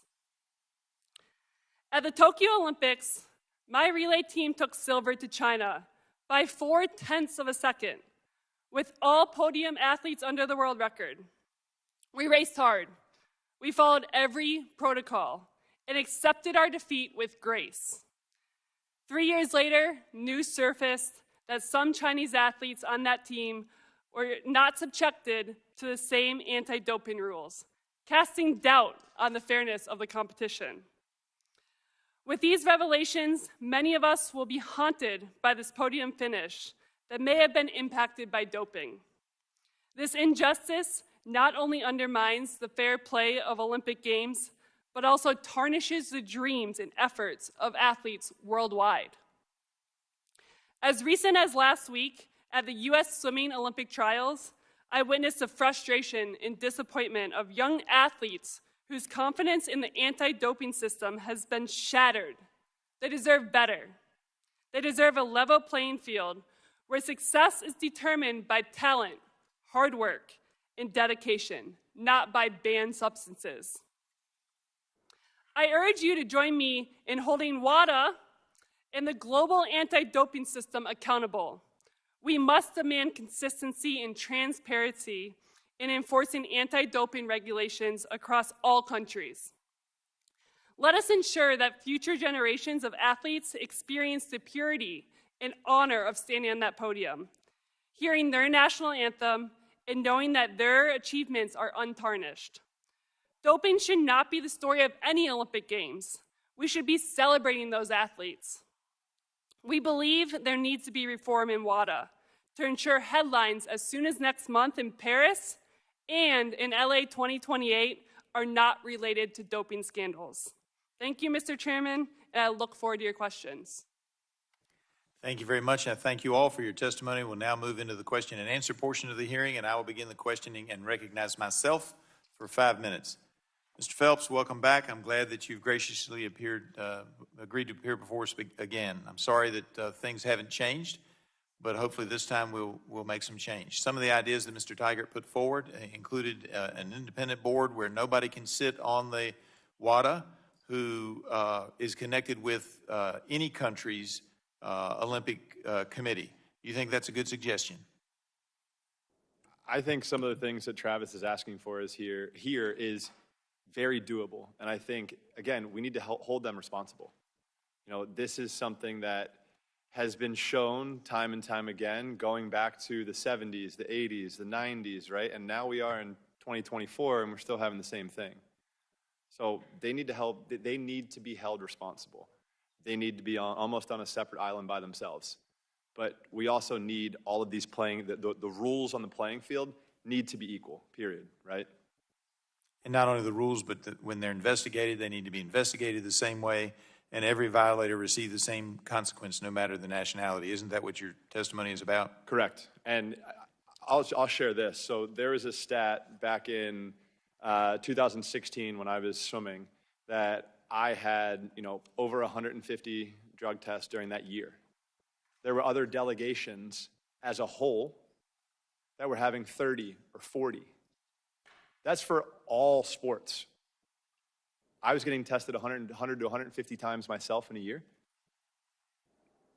S7: At the Tokyo Olympics, my relay team took silver to China by 0.4 of a second, with all podium athletes under the world record. We raced hard. We followed every protocol and accepted our defeat with grace. 3 years later, news surfaced that some Chinese athletes on that team or not subjected to the same anti-doping rules, casting doubt on the fairness of the competition. With these revelations, many of us will be haunted by this podium finish that may have been impacted by doping. This injustice not only undermines the fair play of Olympic Games, but also tarnishes the dreams and efforts of athletes worldwide. As recent as last week, at the U.S. Swimming Olympic Trials, I witnessed the frustration and disappointment of young athletes whose confidence in the anti-doping system has been shattered. They deserve better. They deserve a level playing field where success is determined by talent, hard work, and dedication, not by banned substances. I urge you to join me in holding WADA and the global anti-doping system accountable. We must demand consistency and transparency in enforcing anti-doping regulations across all countries. Let us ensure that future generations of athletes experience the purity and honor of standing on that podium, hearing their national anthem, and knowing that their achievements are untarnished. Doping should not be the story of any Olympic Games. We should be celebrating those athletes. We believe there needs to be reform in WADA to ensure headlines as soon as next month in Paris and in LA 2028 are not related to doping scandals. Thank you, Mr. Chairman, and I look forward to your questions.
S1: Thank you very much, and I thank you all for your testimony. We'll now move into the question and answer portion of the hearing, and I will begin the questioning and recognize myself for 5 minutes. Mr. Phelps, welcome back. I'm glad that you've graciously agreed to appear before us again. I'm sorry that things haven't changed, but hopefully this time we'll make some change. Some of the ideas that Mr. Tigert put forward included an independent board where nobody can sit on the WADA who is connected with any country's Olympic committee. You think that's a good suggestion?
S5: I think some of the things that Travis is asking for is here is very doable. And I think, again, we need to hold them responsible. You know, this is something that has been shown time and time again, going back to the 70s, the 80s, the 90s, right? And now we are in 2024 and we're still having the same thing. So they need to be held responsible. They need to be almost on a separate island by themselves. But we also need all of these the rules on the playing field need to be equal, period, right?
S1: And not only the rules, but when they're investigated, they need to be investigated the same way, and every violator receive the same consequence no matter the nationality. Isn't that what your testimony is about?
S5: Correct. And I'll share this. So there was a stat back in 2016 when I was swimming that I had, over 150 drug tests during that year. There were other delegations as a whole that were having 30 or 40. That's for all sports. I was getting tested 100 to 150 times myself in a year.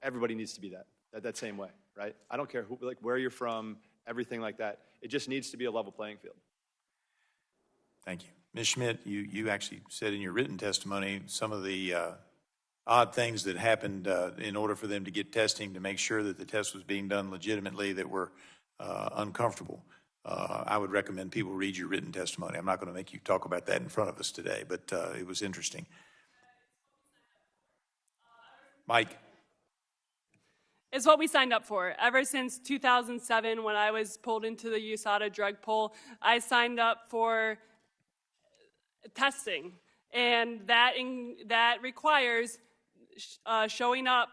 S5: Everybody needs to be that same way, right? I don't care where you're from, everything like that. It just needs to be a level playing field.
S1: Thank you. Ms. Schmitt, you actually said in your written testimony some of the odd things that happened in order for them to get testing to make sure that the test was being done legitimately that were uncomfortable. I would recommend people read your written testimony. I'm not going to make you talk about that in front of us today, but it was interesting. Mike.
S7: It's what we signed up for. Ever since 2007, when I was pulled into the USADA drug pool, I signed up for testing, and that requires showing up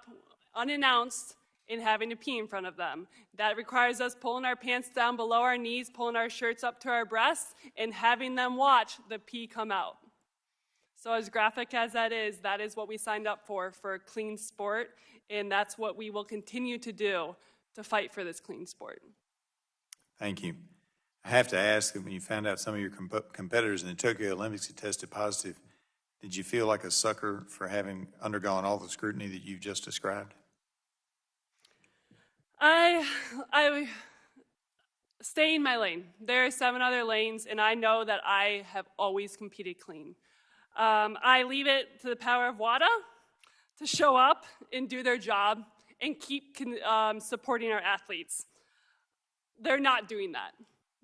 S7: unannounced and having to pee in front of them. That requires us pulling our pants down below our knees, pulling our shirts up to our breasts, and having them watch the pee come out. So as graphic as that is what we signed up for clean sport, and that's what we will continue to do to fight for this clean sport.
S1: Thank you. I have to ask that when you found out some of your competitors in the Tokyo Olympics had tested positive, did you feel like a sucker for having undergone all the scrutiny that you've just described?
S7: I stay in my lane. There are 7 other lanes, and I know that I have always competed clean. I leave it to the power of WADA to show up and do their job and keep supporting our athletes. they're not doing that.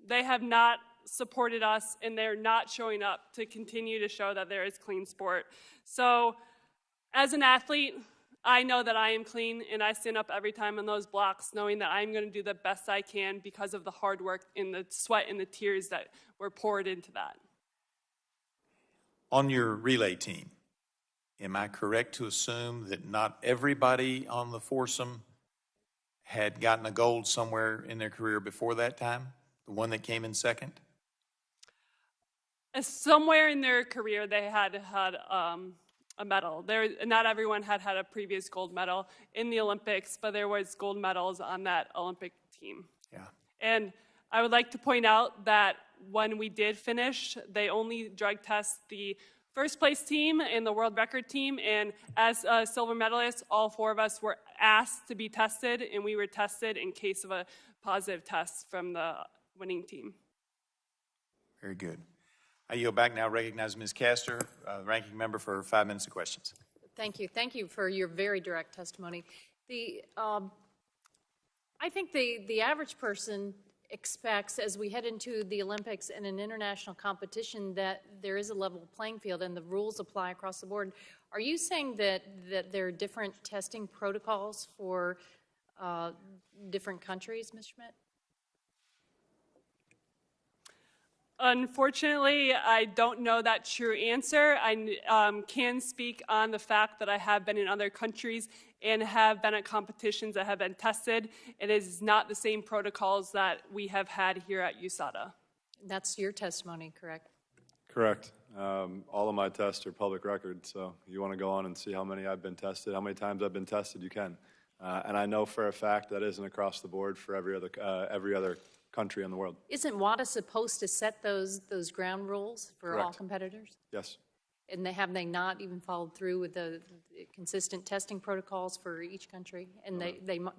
S7: They have not supported us, and they're not showing up to continue to show that there is clean sport. So as an athlete, I know that I am clean, and I stand up every time on those blocks knowing that I'm going to do the best I can because of the hard work and the sweat and the tears that were poured into that.
S1: On your relay team, am I correct to assume that not everybody on the foursome had gotten a gold somewhere in their career before that time? The one that came in second?
S7: Somewhere in their career, they had a medal. Not everyone had a previous gold medal in the Olympics, but there was gold medals on that Olympic team.
S1: Yeah.
S7: And I would like to point out that when we did finish, they only drug test the first place team and the world record team. And as silver medalists, all four of us were asked to be tested, and we were tested in case of a positive test from the winning team.
S1: Very good. I yield back now. Recognize Ms. Castor, ranking member, for 5 minutes of questions.
S2: Thank you. Thank you for your very direct testimony. I think the average person expects, as we head into the Olympics and an international competition, that there is a level playing field and the rules apply across the board. Are you saying that there are different testing protocols for different countries, Ms. Schmitt?
S7: Unfortunately, I don't know that true answer. I can speak on the fact that I have been in other countries and have been at competitions that have been tested. It is not the same protocols that we have had here at USADA.
S2: That's your testimony, correct?
S5: Correct. All of my tests are public record, so you want to go on and see how many I've been tested, how many times I've been tested, you can. And I know for a fact that isn't across the board for every other country in the world.
S2: Isn't WADA supposed to set those ground rules for all
S5: Correct.
S2: competitors?
S5: Yes.
S2: And have they not even followed through with the consistent testing protocols for each country? And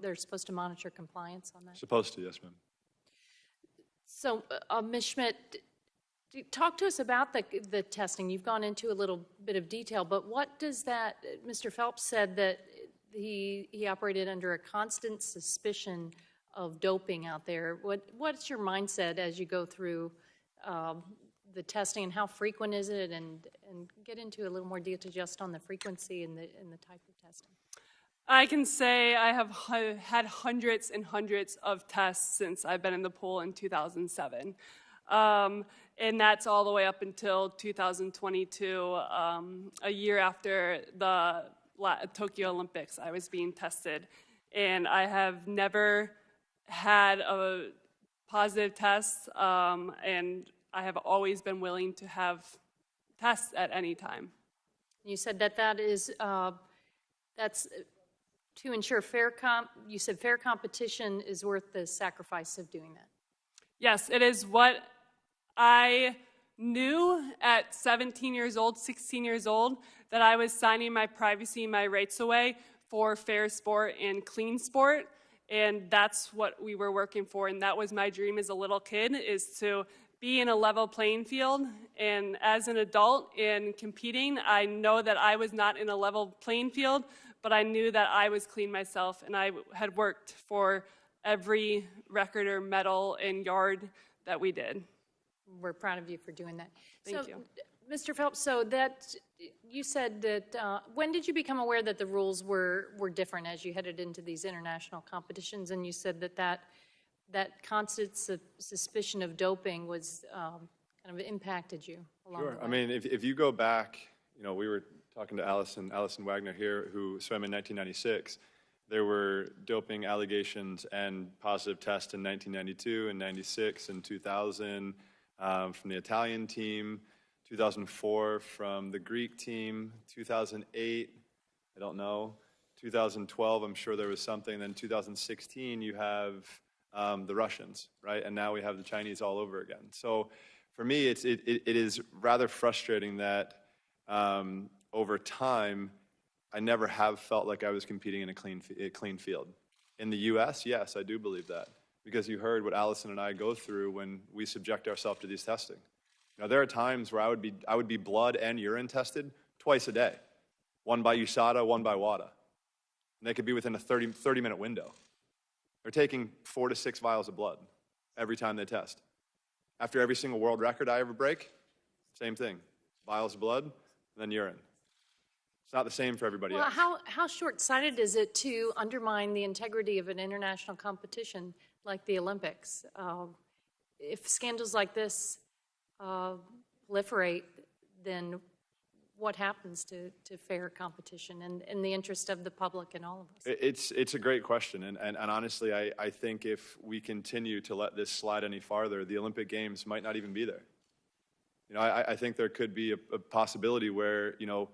S2: they're supposed to monitor compliance on that?
S5: Supposed to, yes, ma'am.
S2: So, Ms. Schmitt, talk to us about the testing. You've gone into a little bit of detail, but what does that, Mr. Phelps said that he operated under a constant suspicion of doping out there. What's your mindset as you go through the testing, and how frequent is it? And get into a little more detail just on the frequency and the type of testing.
S7: I can say I have had hundreds and hundreds of tests since I've been in the pool in 2007. And that's all the way up until 2022, a year after the Tokyo Olympics. I was being tested, and I have never had a positive test, and I have always been willing to have tests at any time.
S2: You said that's to ensure fair you said fair competition is worth the sacrifice of doing that.
S7: Yes, it is what I knew at 17 years old, 16 years old, that I was signing my privacy and my rights away for fair sport and clean sport. And that's what we were working for, and that was my dream as a little kid, is to be in a level playing field. And as an adult in competing, I know that I was not in a level playing field, but I knew that I was clean myself, and I had worked for every record or medal and yard that we did.
S2: We're proud of you for doing that.
S7: Thank you.
S2: Mr. Phelps, so that you said that when did you become aware that the rules were different as you headed into these international competitions? And you said that constant suspicion of doping was kind of impacted you along the way.
S5: Sure. I mean, if you go back, we were talking to Allison Wagner here, who swam in 1996. There were doping allegations and positive tests in 1992 and 96 and 2000 from the Italian team. 2004 from the Greek team, 2008, I don't know, 2012, I'm sure there was something, then 2016 you have the Russians, right? And now we have the Chinese all over again. So for me, it is rather frustrating that over time, I never have felt like I was competing in a clean field. In the U.S., yes, I do believe that, because you heard what Allison and I go through when we subject ourselves to these testing. Now, there are times where I would be blood and urine tested twice a day, one by USADA, one by WADA. And they could be within a 30-minute window. They're taking 4 to 6 vials of blood. every time they test. After every single world record I ever break, same thing. Vials of blood, and then urine. It's not the same for everybody else.
S2: How short-sighted is it to undermine the integrity of an international competition like the Olympics? If scandals like this proliferate, then what happens to fair competition and in the interest of the public and all of us?
S5: It's a great question, and honestly, I think if we continue to let this slide any farther, the Olympic Games might not even be there. You know, I think there could be a possibility where, you know,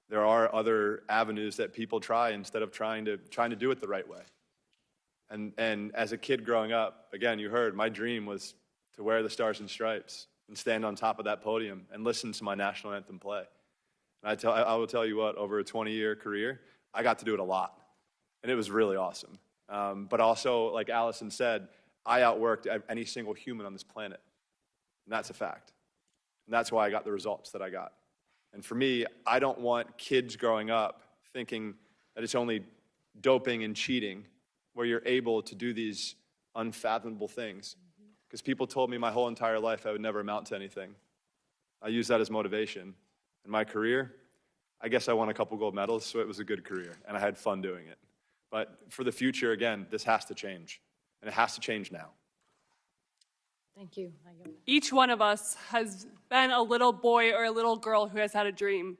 S5: there are other avenues that people try instead of trying to do it the right way. And as a kid growing up, again, you heard my dream was to wear the Stars and Stripes and stand on top of that podium and listen to my national anthem play. And I will tell you what, over a 20-year career, I got to do it a lot, and it was really awesome. But also, like Allison said, I outworked any single human on this planet, and that's a fact. And that's why I got the results that I got. And for me, I don't want kids growing up thinking that it's only doping and cheating where you're able to do these unfathomable things. Because people told me my whole entire life I would never amount to anything. I use that as motivation. In my career, I guess I won a couple gold medals, so it was a good career, and I had fun doing it. But for the future, again, this has to change, and it has to change now.
S2: Thank you.
S7: Each one of us has been a little boy or a little girl who has had a dream.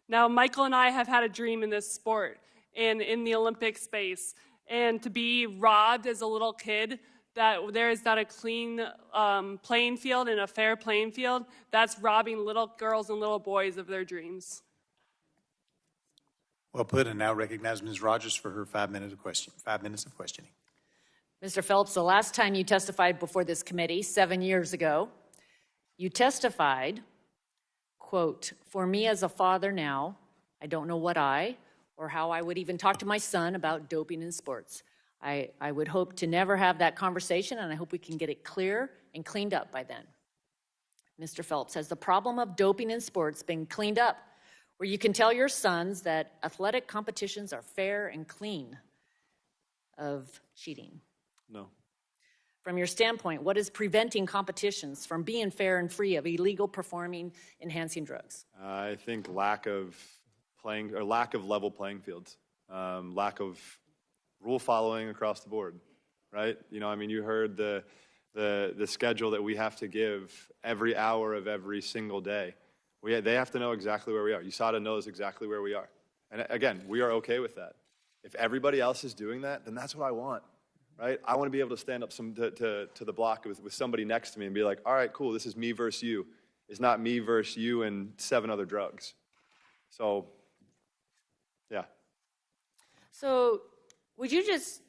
S7: Now, Michael and I have had a dream in this sport and in the Olympic space, and to be robbed as a little kid that there is not a clean playing field and a fair playing field, that's robbing little girls and little boys of their dreams.
S1: Well put, and now recognize Ms. Rogers for her 5 minutes of questioning.
S3: Mr. Phelps, the last time you testified before this committee, 7 years ago, you testified, quote, "For me as a father now, I don't know what or how I would even talk to my son about doping in sports. I would hope to never have that conversation, and I hope we can get it clear and cleaned up by then." Mr. Phelps, has the problem of doping in sports been cleaned up where you can tell your sons that athletic competitions are fair and clean of cheating?
S5: No.
S3: From your standpoint, what is preventing competitions from being fair and free of illegal performing enhancing drugs?
S5: I think lack of level playing fields, lack of rule following across the board, right? You know, I mean, you heard the schedule that we have to give every hour of every single day. They have to know exactly where we are. USADA knows exactly where we are. And again, we are okay with that. If everybody else is doing that, then that's what I want, right? I want to be able to stand up to the block with somebody next to me and be like, all right, cool, this is me versus you. It's not me versus you and 7 other drugs. So, yeah.
S3: So would you just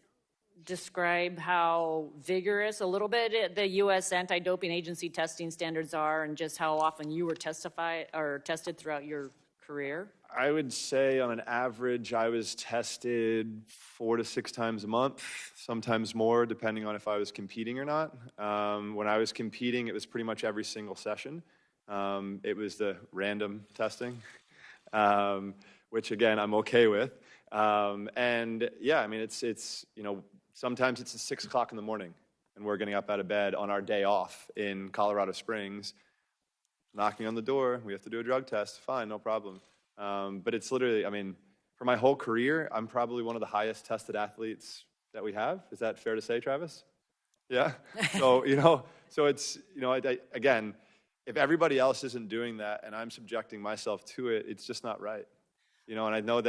S3: describe how vigorous a little bit the U.S. anti-doping agency testing standards are and just how often you were tested throughout your career?
S5: I would say on an average, I was tested 4 to 6 times a month, sometimes more, depending on if I was competing or not. When I was competing, it was pretty much every single session. It was the random testing, which again, I'm okay with. And yeah, I mean, it's you know, sometimes it's at 6 o'clock in the morning and we're getting up out of bed on our day off in Colorado Springs, knocking on the door, we have to do a drug test, fine, no problem. But it's literally, I mean, for my whole career, I'm probably one of the highest tested athletes that we have. Is that fair to say, Travis? Yeah? So, you know, so it's, you know, again, if everybody else isn't doing that and I'm subjecting myself to it, it's just not right. You know, and I know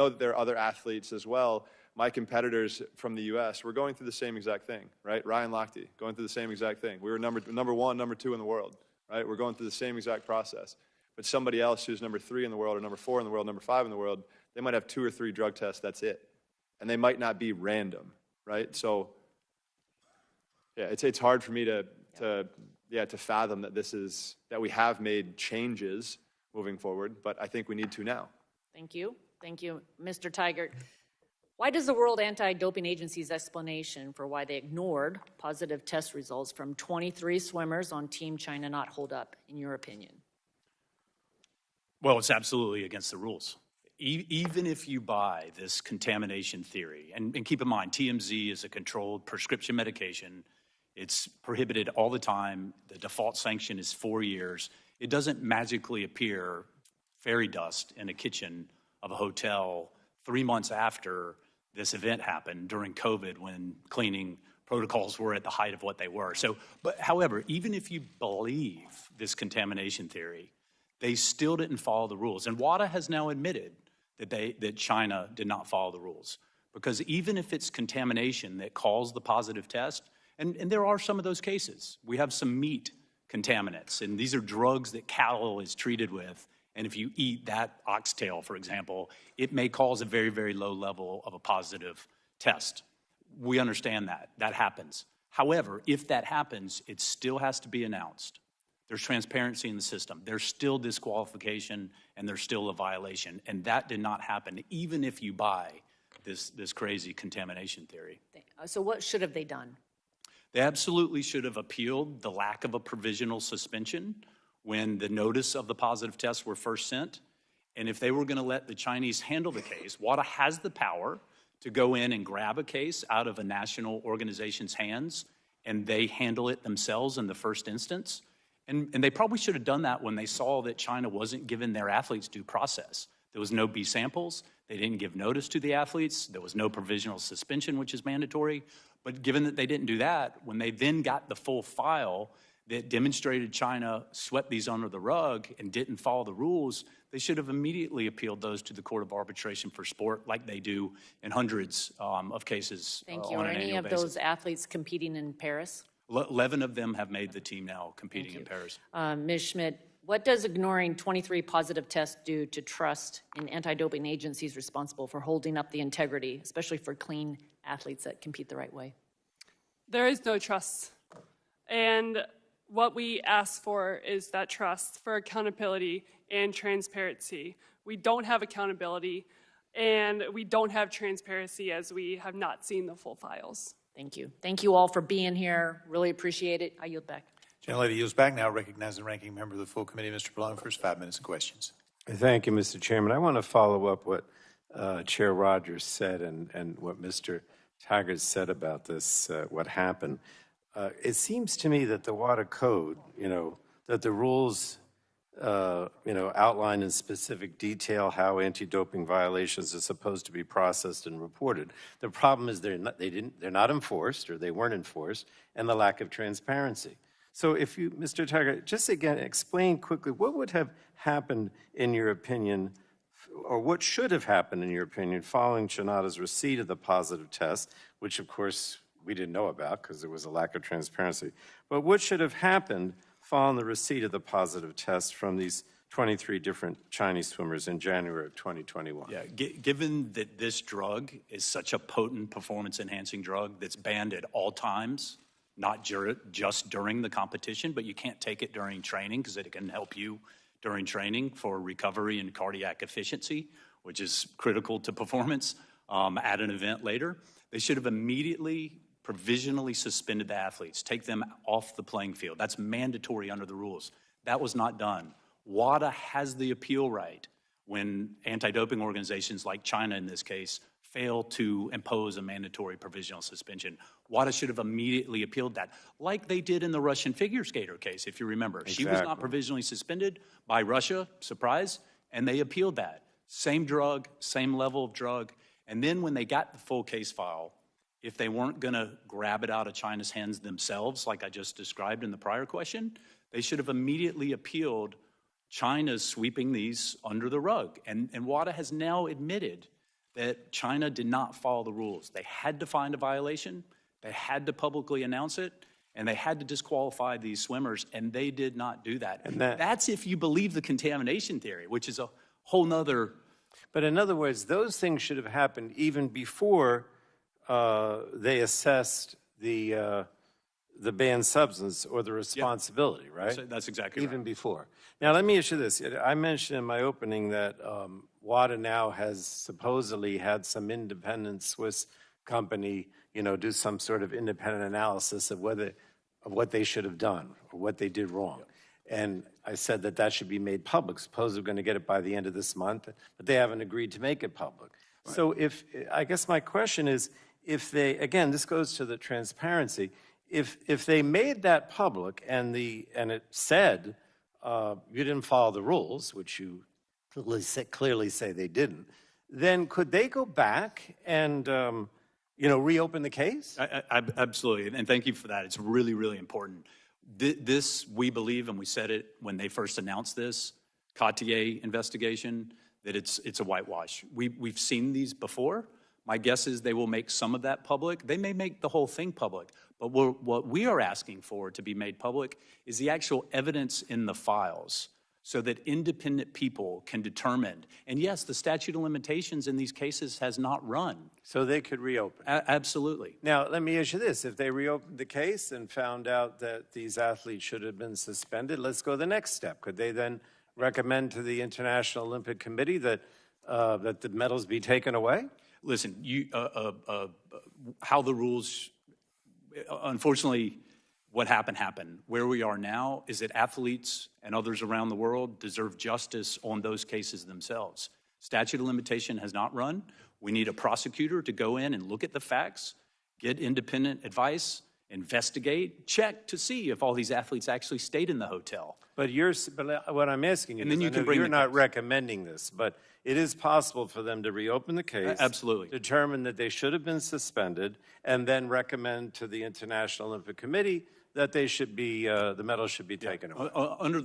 S5: that there are other athletes as well. My competitors from the U.S. were going through the same exact thing, right? Ryan Lochte, going through the same exact thing. We were number 1, number 2 in the world, right? We're going through the same exact process. But somebody else who's number 3 in the world or number 4 in the world, number 5 in the world, they might have 2 or 3 drug tests, that's it. And they might not be random, right? So, yeah, it's hard for me to fathom that we have made changes moving forward, but I think we need to now.
S3: Thank you. Thank you. Mr. Tigert, why does the World Anti-Doping Agency's explanation for why they ignored positive test results from 23 swimmers on Team China not hold up, in your opinion?
S6: Well, it's absolutely against the rules. Even if you buy this contamination theory, and keep in mind, TMZ is a controlled prescription medication It's prohibited all the time. The default sanction is 4 years. It doesn't magically appear fairy dust in a kitchen of a hotel 3 months after this event happened during COVID when cleaning protocols were at the height of what they were. However, even if you believe this contamination theory, they still didn't follow the rules. And WADA has now admitted that China did not follow the rules. Because even if it's contamination that caused the positive test, and there are some of those cases. We have some meat contaminants, and these are drugs that cattle is treated with. And if you eat that oxtail, for example, it may cause a very, very low level of a positive test. We understand that. That happens. However, if that happens, it still has to be announced. There's transparency in the system. There's still disqualification, and there's still a violation. And that did not happen, even if you buy this crazy contamination theory.
S3: So what should have they done?
S6: They absolutely should have appealed the lack of a provisional suspension when the notice of the positive tests were first sent. And if they were going to let the Chinese handle the case, WADA has the power to go in and grab a case out of a national organization's hands, and they handle it themselves in the first instance. And they probably should have done that when they saw that China wasn't giving their athletes due process. There was no B samples. They didn't give notice to the athletes. There was no provisional suspension, which is mandatory. But given that they didn't do that, when they then got the full file that demonstrated China swept these under the rug and didn't follow the rules, they should have immediately appealed those to the Court of Arbitration for Sport like they do in hundreds of cases
S3: Thank you.
S6: on
S3: Are
S6: an
S3: any
S6: annual
S3: of
S6: basis.
S3: those athletes competing in Paris?
S6: 11 of them have made the team now competing in Paris.
S3: Ms. Schmitt, what does ignoring 23 positive tests do to trust in anti-doping agencies responsible for holding up the integrity, especially for clean athletes that compete the right way?
S7: There is no trust. And what we ask for is that trust for accountability and transparency. We don't have accountability, and we don't have transparency as we have not seen the full files.
S3: Thank you. Thank you all for being here. Really appreciate it. I yield back.
S1: Gentlelady yields back. Now recognize the ranking member of the full committee, Mr. Blown, for his 5 minutes of questions.
S4: Thank you, Mr. Chairman. I want to follow up what Chair Rogers said and what Mr. Taggart said about this, what happened. It seems to me that the WADA code, that the rules, outline in specific detail how anti-doping violations are supposed to be processed and reported. The problem is they're not enforced, or they weren't enforced, and the lack of transparency. So if you, Mr. Taggart, just again explain quickly what would have happened in your opinion, or what should have happened in your opinion, following Shinada's receipt of the positive test, which of course we didn't know about because there was a lack of transparency. But what should have happened following the receipt of the positive test from these 23 different Chinese swimmers in January of 2021?
S6: Yeah, given that this drug is such a potent performance-enhancing drug that's banned at all times, not just during the competition, but you can't take it during training because it can help you during training for recovery and cardiac efficiency, which is critical to performance at an event later. They should have immediately provisionally suspended the athletes, take them off the playing field. That's mandatory under the rules. That was not done. WADA has the appeal right when anti-doping organizations like China in this case fail to impose a mandatory provisional suspension. WADA should have immediately appealed that, like they did in the Russian figure skater case, if you remember. Exactly. She was not provisionally suspended by Russia, surprise, and they appealed that. Same drug, same level of drug. And then when they got the full case file, if they weren't going to grab it out of China's hands themselves, like I just described in the prior question, they should have immediately appealed China's sweeping these under the rug. And WADA has now admitted that China did not follow the rules. They had to find a violation, they had to publicly announce it, and they had to disqualify these swimmers, and they did not do that. And that's if you believe the contamination theory, which is a whole nother...
S4: But in other words, those things should have happened even before they assessed the banned substance or the responsibility, right?
S6: That's exactly
S4: even
S6: right.
S4: Before. Now, let me ask you this. I mentioned in my opening that WADA now has supposedly had some independent Swiss company, do some sort of independent analysis of what they should have done or what they did wrong. Yep. And I said that should be made public. Suppose they're going to get it by the end of this month, but they haven't agreed to make it public. Right. So I guess my question is, if they, again, this goes to the transparency, if they made that public and it said you didn't follow the rules, which you clearly say they didn't, then could they go back and reopen the case?
S6: Absolutely, and thank you for that. It's really, really important. This, we believe, and we said it when they first announced this Cartier investigation, that it's a whitewash. We've seen these before. My guess is they will make some of that public. They may make the whole thing public. But what we are asking for to be made public is the actual evidence in the files so that independent people can determine. And yes, the statute of limitations in these cases has not run.
S4: So they could reopen?
S6: Absolutely.
S4: Now, let me ask you this. If they reopened the case and found out that these athletes should have been suspended, let's go the next step. Could they then recommend to the International Olympic Committee that the medals be taken away?
S6: Listen, how the rules, unfortunately, what happened. Where we are now is that athletes and others around the world deserve justice on those cases themselves. Statute of limitation has not run. We need a prosecutor to go in and look at the facts, get independent advice, investigate, check to see if all these athletes actually stayed in the hotel.
S4: But what I'm asking you,
S6: and then you can bring
S4: you're not recommending this, but it is possible for them to reopen the case,
S6: absolutely,
S4: determine that they should have been suspended, and then recommend to the International Olympic Committee that they should be the medals should be taken away.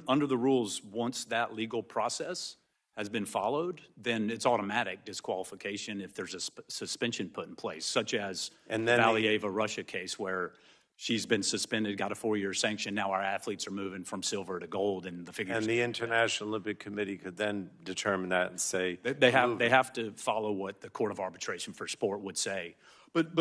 S6: Under the rules, once that legal process has been followed, then it's automatic disqualification if there's a suspension put in place, such as the Valieva Russia case where she's been suspended, got a 4-year sanction. Now our athletes are moving from silver to gold in the figures.
S4: And the International Olympic Committee could then determine that and say
S6: they have to follow what the Court of Arbitration for Sport would say. But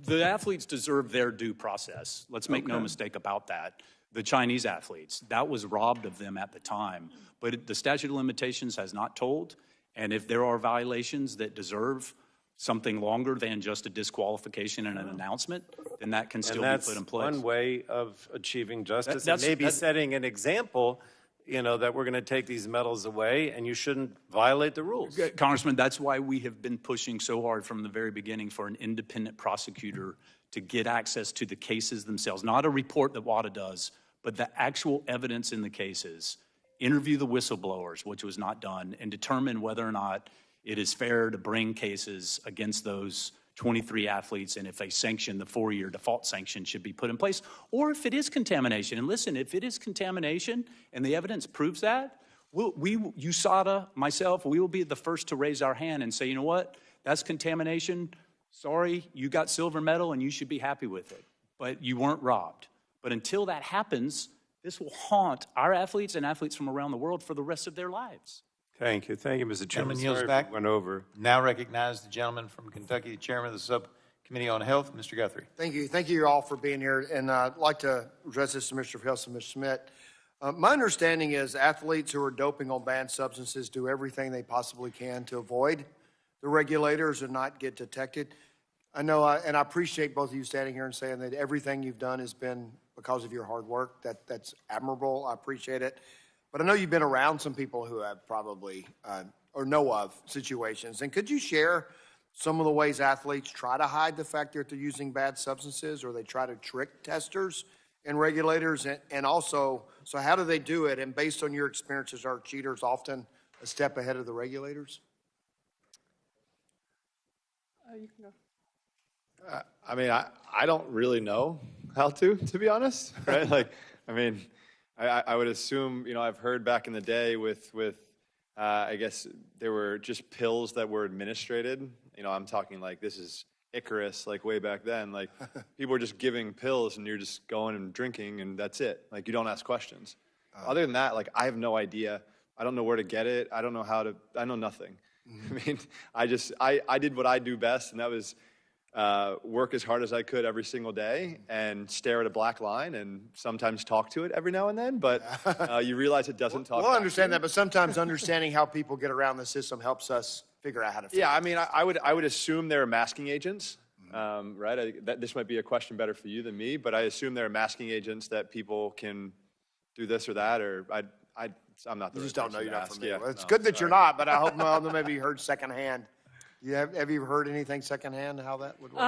S6: the athletes deserve their due process. Let's make no mistake about that. The Chinese athletes, that was robbed of them at the time. But the statute of limitations has not told. And if there are violations that deserve something longer than just a disqualification and an announcement, then that can still be put in place.
S4: That's one way of achieving justice. And maybe setting an example, that we're going to take these medals away and you shouldn't violate the rules.
S6: Congressman, that's why we have been pushing so hard from the very beginning for an independent prosecutor to get access to the cases themselves. Not a report that WADA does, but the actual evidence in the cases. Interview the whistleblowers, which was not done, and determine whether or not it is fair to bring cases against those 23 athletes, and if a sanction, the 4-year default sanction, should be put in place, or if it is contamination. And listen, if it is contamination and the evidence proves that, USADA, myself, we will be the first to raise our hand and say, you know what, that's contamination. Sorry, you got silver medal and you should be happy with it, but you weren't robbed. But until that happens, this will haunt our athletes and athletes from around the world for the rest of their lives.
S4: Thank you, Mr. Chairman.
S1: Yields back.
S4: Went over.
S1: Now recognize the gentleman from Kentucky, the chairman of the Subcommittee on Health, Mr. Guthrie.
S8: Thank you all for being here. And I'd like to address this to Mr. Phelps and Ms. Schmitt. My understanding is athletes who are doping on banned substances do everything they possibly can to avoid the regulators and not get detected. I know, and I appreciate both of you standing here and saying that everything you've done has been because of your hard work. That's admirable. I appreciate it. But I know you've been around some people who have probably or know of situations. And could you share some of the ways athletes try to hide the fact that they're using bad substances, or they try to trick testers and regulators? And also, so how do they do it? And based on your experiences, are cheaters often a step ahead of the regulators?
S7: You can go.
S5: I mean, I don't really know how to be honest, right? I would assume, I've heard back in the day with I guess there were just pills that were administered. I'm talking like this is Icarus, like way back then. Like people were just giving pills and you're just going and drinking and that's it. Like you don't ask questions. Other than that, like I have no idea. I don't know where to get it. I don't know I know nothing. I mean, I did what I do best, and that was work as hard as I could every single day and stare at a black line and sometimes talk to it every now and then, but you realize it doesn't talk.
S8: We'll understand that, but sometimes understanding how people get around the system helps us figure out how to fix it.
S5: Yeah, I mean, I would assume there are masking agents, right? This might be a question better for you than me, but I assume there are masking agents that people can do this or that, or I'm not the
S8: You
S5: right
S8: just don't
S5: person
S8: know, you're
S5: to
S8: not
S5: ask.
S8: familiar.
S5: Yeah,
S8: Well, it's
S5: no,
S8: good that
S5: sorry.
S8: you're not, but I hope maybe you heard secondhand. Have you heard anything secondhand how that would work?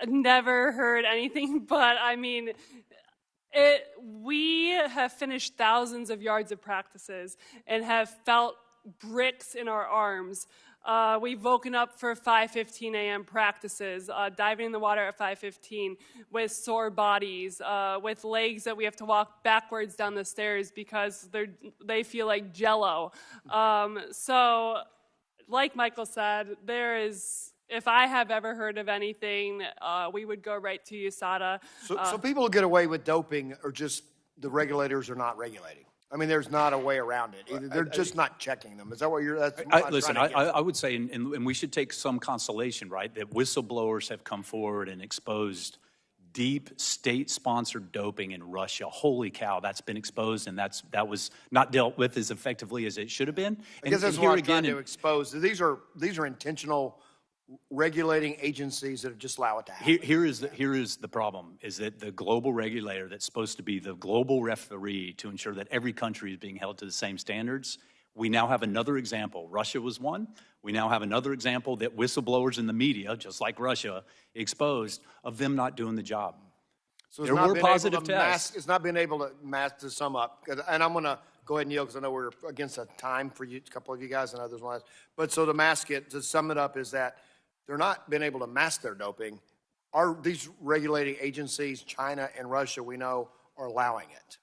S7: never heard anything, but I mean, we have finished thousands of yards of practices and have felt bricks in our arms. We've woken up for 5:15 a.m. practices, diving in the water at 5:15 with sore bodies, with legs that we have to walk backwards down the stairs because they feel like jello. So, like Michael said, if I have ever heard of anything, we would go right to USADA.
S8: So people who get away with doping are just, the regulators are not regulating. I mean, there's not a way around it. Either they're just not checking them. Is that what you're, that's what I'm
S6: Listen,
S8: trying to get
S6: I would say, and we should take some consolation, right, that whistleblowers have come forward and exposed deep state-sponsored doping in Russia. Holy cow, that's been exposed, and that was not dealt with as effectively as it should have been.
S8: I guess that's what I'm trying to expose. These are intentional regulating agencies that just allow it to happen.
S6: Here is the problem, is that the global regulator that's supposed to be the global referee to ensure that every country is being held to the same standards, we now have another example. Russia was one. We now have another example that whistleblowers in the media, just like Russia, exposed of them not doing the job.
S8: So
S6: there were positive tests.
S8: It's not being able to mask, to sum up, and I'm going to go ahead and yield because I know we're against a time for you, a couple of you guys and others want to. But so to mask it, to sum it up, is that they're not been able to mask their doping. Are these regulating agencies, China and Russia, we know, are allowing it?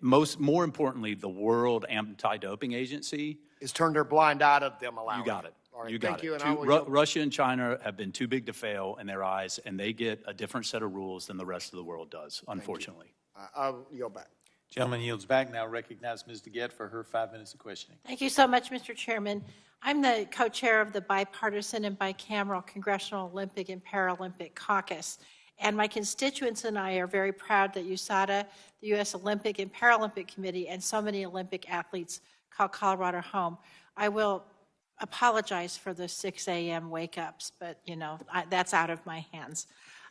S6: More importantly, the World Anti-Doping Agency
S8: is turned their blind eye to them allowing it.
S6: You got it.
S8: All right,
S6: you got
S8: thank
S6: it.
S8: you. And
S6: Russia and China have been too big to fail in their eyes, and they get a different set of rules than the rest of the world does, unfortunately.
S8: I'll yield back.
S1: Gentleman yields back. Now recognize Ms. DeGette for her 5 minutes of questioning.
S9: Thank you so much, Mr. Chairman. I'm the co-chair of the bipartisan and bicameral Congressional Olympic and Paralympic Caucus. And my constituents and I are very proud that USADA, the U.S. Olympic and Paralympic Committee, and so many Olympic athletes call Colorado home. I will apologize for the 6 a.m. wake-ups, but, you know, that's out of my hands.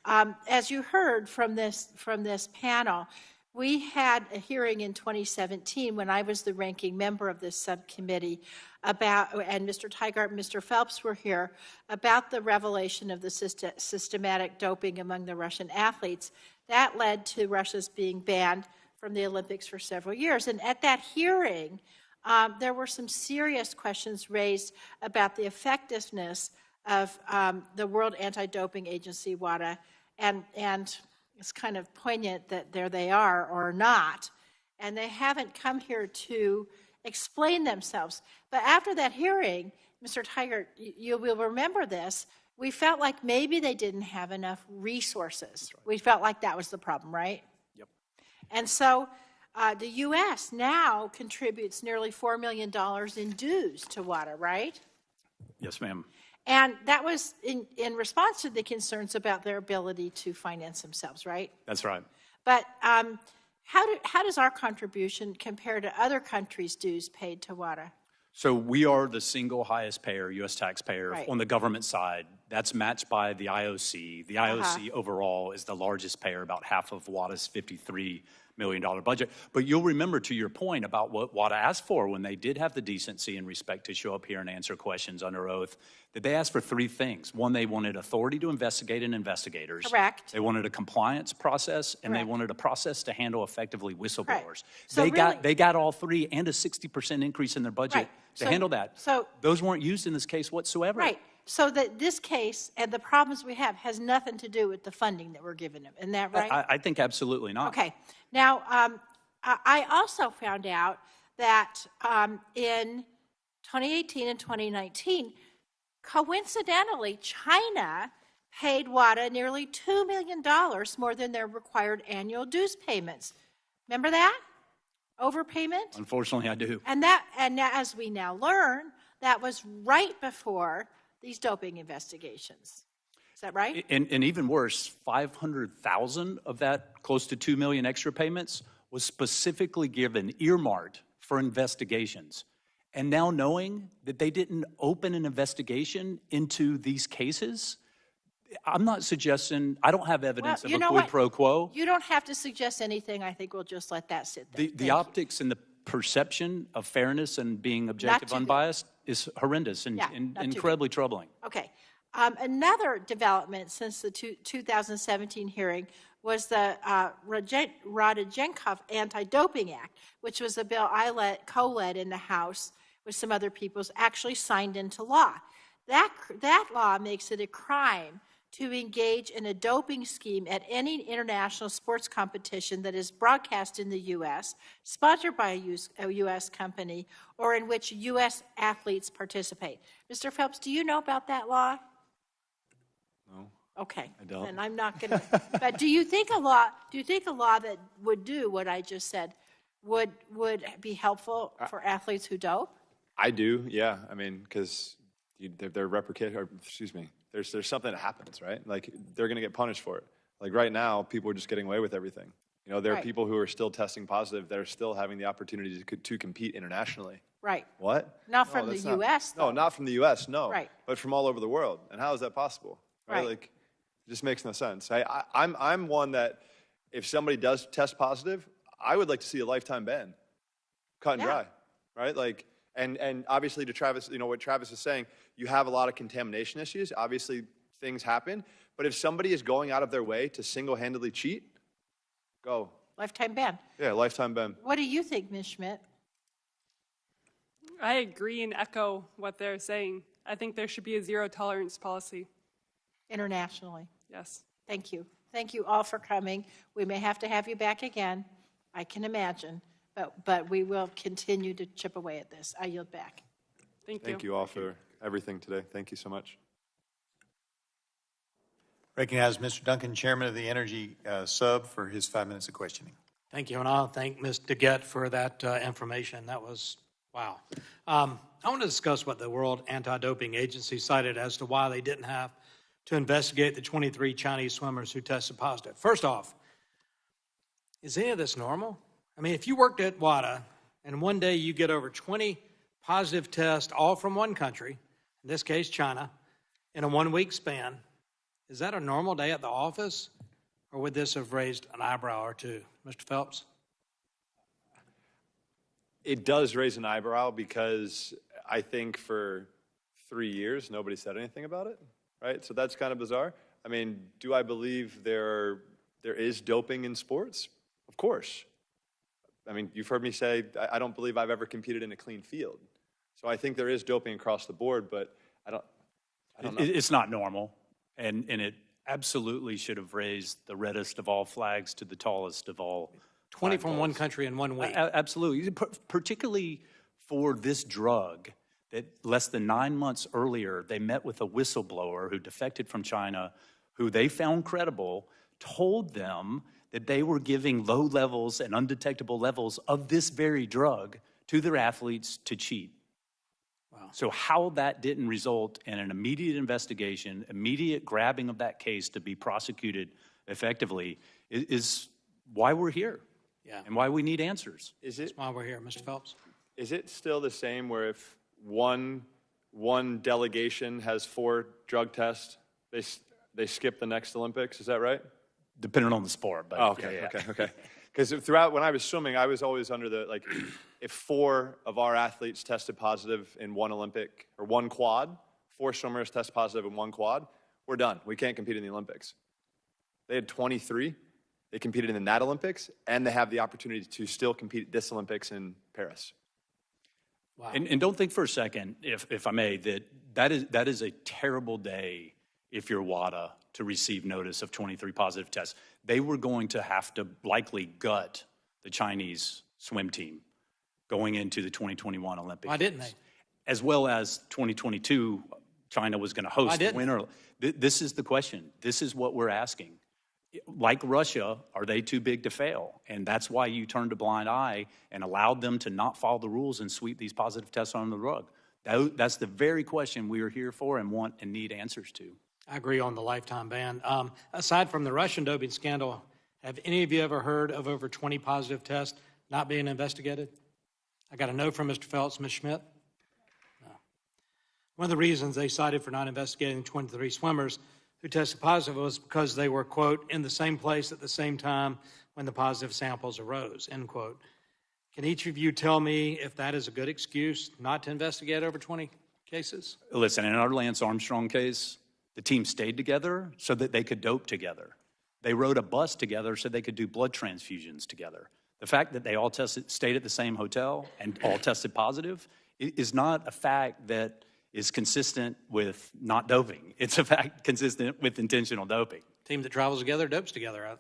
S9: As you heard from this panel, we had a hearing in 2017 when I was the ranking member of this subcommittee about, and Mr. Tygart and Mr. Phelps were here, about the revelation of the systematic doping among the Russian athletes. That led to Russia's being banned from the Olympics for several years. And at that hearing, there were some serious questions raised about the effectiveness of the World Anti-Doping Agency, WADA, and it's kind of poignant that there they are or not, and they haven't come here to explain themselves. But after that hearing, Mr. Tygart, you will remember this, we felt like maybe they didn't have enough resources. Right. We felt like that was the problem, right?
S6: Yep.
S9: And so the U.S. now contributes nearly $4 million in dues to WADA, right?
S6: Yes, ma'am.
S9: And that was in response to the concerns about their ability to finance themselves, right?
S6: That's right.
S9: But how does our contribution compare to other countries' dues paid to WADA?
S6: So we are the single highest payer, U.S. taxpayer,
S9: Right.
S6: on the government side. That's matched by the IOC. The IOC overall is the largest payer, about half of WADA's $53 million budget. But you'll remember, to your point, about what WADA asked for when they did have the decency and respect to show up here and answer questions under oath, that they asked for three things. One, they wanted authority to investigate and investigators.
S9: Correct.
S6: They wanted a compliance process, and
S9: Correct.
S6: they wanted a process to handle effectively whistleblowers.
S9: Right. So
S6: They got all three, and a 60% increase in their budget
S9: Right.
S6: to handle that.
S9: So
S6: those weren't used in this case whatsoever.
S9: Right. So that this case and the problems we have has nothing to do with the funding that we're giving them. Isn't that right?
S6: I think absolutely not.
S9: Okay. Now, I also found out that in 2018 and 2019, coincidentally, China paid WADA nearly $2 million more than their required annual dues payments. Remember that? Overpayment?
S6: Unfortunately, I do.
S9: And now, as we now learn, that was right before these doping investigations. Is that right?
S6: And even worse, 500,000 of that, close to 2 million extra payments, was specifically given, earmarked for investigations. And now knowing that they didn't open an investigation into these cases, I'm not suggesting, I don't have evidence of a quid pro quo.
S9: You don't have to suggest anything. I think we'll just let that sit there.
S6: The optics and the perception of fairness and being objective, unbiased is horrendous and incredibly troubling.
S9: Okay. Another development since the 2017 hearing was the Rodchenkov Anti-Doping Act, which was a bill I co-led in the House with some other people, actually signed into law. That law makes it a crime to engage in a doping scheme at any international sports competition that is broadcast in the U.S., sponsored by a U.S. company, or in which U.S. athletes participate. Mr. Phelps, do you know about that law?
S5: No.
S9: Okay.
S5: I don't.
S9: And I'm not going to. But do you think a law that would do what I just said would be helpful for athletes who dope?
S5: I do, yeah. I mean, because they're replicated, or excuse me, there's something that happens, right? Like, they're going to get punished for it. Like, right now, people are just getting away with everything. You know, there are people who are still testing positive that are still having the opportunity to compete internationally.
S9: Right.
S5: What?
S9: Not from the U.S., though.
S5: No, not from the U.S., no.
S9: Right.
S5: But from all over the world. And how is that possible? Right. Like, it just makes no sense. I'm one that if somebody does test positive, I would like to see a lifetime ban. Cut and dry. Right? Like, and obviously to Travis, you know, what Travis is saying, you have a lot of contamination issues. Obviously, things happen. But if somebody is going out of their way to single-handedly cheat, go.
S9: Lifetime ban.
S5: Yeah, lifetime ban.
S9: What do you think, Ms. Schmitt?
S7: I agree and echo what they're saying. I think there should be a zero-tolerance policy.
S9: Internationally.
S7: Yes.
S9: Thank you. Thank you all for coming. We may have to have you back again, I can imagine, but we will continue to chip away at this. I yield back.
S7: Thank you.
S5: Thank you all for everything today. Thank you so much.
S1: Recognize Mr. Duncan, Chairman of the Energy Sub, for his 5 minutes of questioning.
S10: Thank you, and I'll thank Ms. DeGette for that information. That was, wow. I want to discuss what the World Anti-Doping Agency cited as to why they didn't have to investigate the 23 Chinese swimmers who tested positive. First off, is any of this normal? I mean, if you worked at WADA and one day you get over 20 positive tests, all from one country, in this case China, in a 1 week span, is that a normal day at the office, or would this have raised an eyebrow or two? Mr. Phelps?
S5: It does raise an eyebrow because I think for 3 years nobody said anything about it, right? So that's kind of bizarre. I mean, do I believe there is doping in sports? Of course. I mean, you've heard me say I don't believe I've ever competed in a clean field. So I think there is doping across the board, but I don't know.
S6: It's not normal, and it absolutely should have raised the reddest of all flags to the tallest of all
S10: 20 from one country in 1 week.
S6: Absolutely, particularly for this drug that less than 9 months earlier, they met with a whistleblower who defected from China, who they found credible, told them that they were giving low levels and undetectable levels of this very drug to their athletes to cheat. Wow. So how that didn't result in an immediate investigation, immediate grabbing of that case to be prosecuted effectively is why we're here.
S10: Yeah.
S6: And why we need answers.
S10: That's why we're here, Mr. Phelps.
S5: Is it still the same where if one delegation has 4 drug tests, they skip the next Olympics? Is that right?
S6: Depending on the sport. But
S5: okay. Because throughout, when I was swimming, I was always under the, like, if 4 of our athletes tested positive in one Olympic, or one quad, 4 swimmers test positive in one quad, we're done. We can't compete in the Olympics. They had 23. They competed in that Olympics, and they have the opportunity to still compete at this Olympics in Paris.
S6: Wow. And don't think for a second, if I may, that is a terrible day if you're WADA to receive notice of 23 positive tests. They were going to have to likely gut the Chinese swim team going into the 2021 Olympics.
S10: Why didn't they?
S6: As well as 2022, China was going to host the winter. This is the question. This is what we're asking. Like Russia, are they too big to fail? And that's why you turned a blind eye and allowed them to not follow the rules and sweep these positive tests under the rug. That's the very question we are here for and want and need answers to.
S10: I agree on the lifetime ban. Aside from the Russian doping scandal, have any of you ever heard of over 20 positive tests not being investigated? I got a no from Mr. Phelps. Ms. Schmitt? No. One of the reasons they cited for not investigating 23 swimmers who tested positive was because they were, quote, in the same place at the same time when the positive samples arose, end quote. Can each of you tell me if that is a good excuse not to investigate over 20 cases?
S6: Listen, in our Lance Armstrong case, The team stayed together so that they could dope together. They rode a bus together so they could do blood transfusions together. The fact that they all stayed at the same hotel and all tested positive is not a fact that is consistent with not doping. It's a fact consistent with intentional doping.
S10: Team that travels together, dopes together.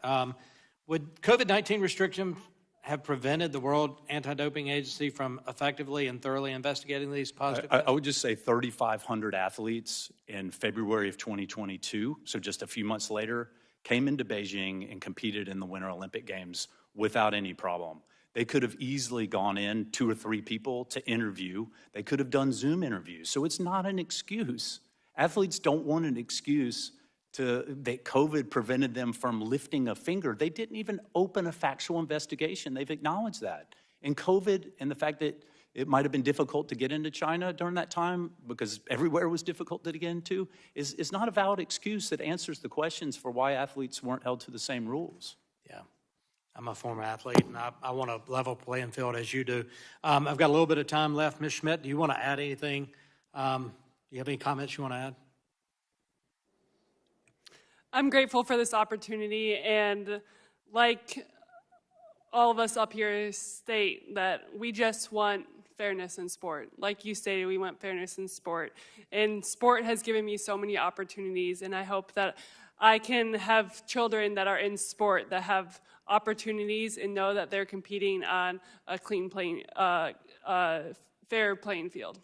S10: Would COVID-19 restrictions have prevented the World Anti-Doping Agency from effectively and thoroughly investigating these positive tests?
S6: I would just say 3,500 athletes in February of 2022, so just a few months later, came into Beijing and competed in the Winter Olympic Games without any problem. They could have easily gone in 2 or 3 people to interview. They could have done Zoom interviews. So it's not an excuse. Athletes don't want an excuse that COVID prevented them from lifting a finger. They didn't even open a factual investigation. They've acknowledged that. And COVID and the fact that it might have been difficult to get into China during that time because everywhere was difficult to get into is not a valid excuse that answers the questions for why athletes weren't held to the same rules.
S10: Yeah. I'm a former athlete, and I want a level playing field as you do. I've got a little bit of time left. Ms. Schmitt, do you want to add anything? Do you have any comments you want to add?
S7: I'm grateful for this opportunity, and like all of us up here state that we just want fairness in sport. Like you stated, we want fairness in sport. And sport has given me so many opportunities, and I hope that I can have children that are in sport that have opportunities and know that they're competing on a fair playing field.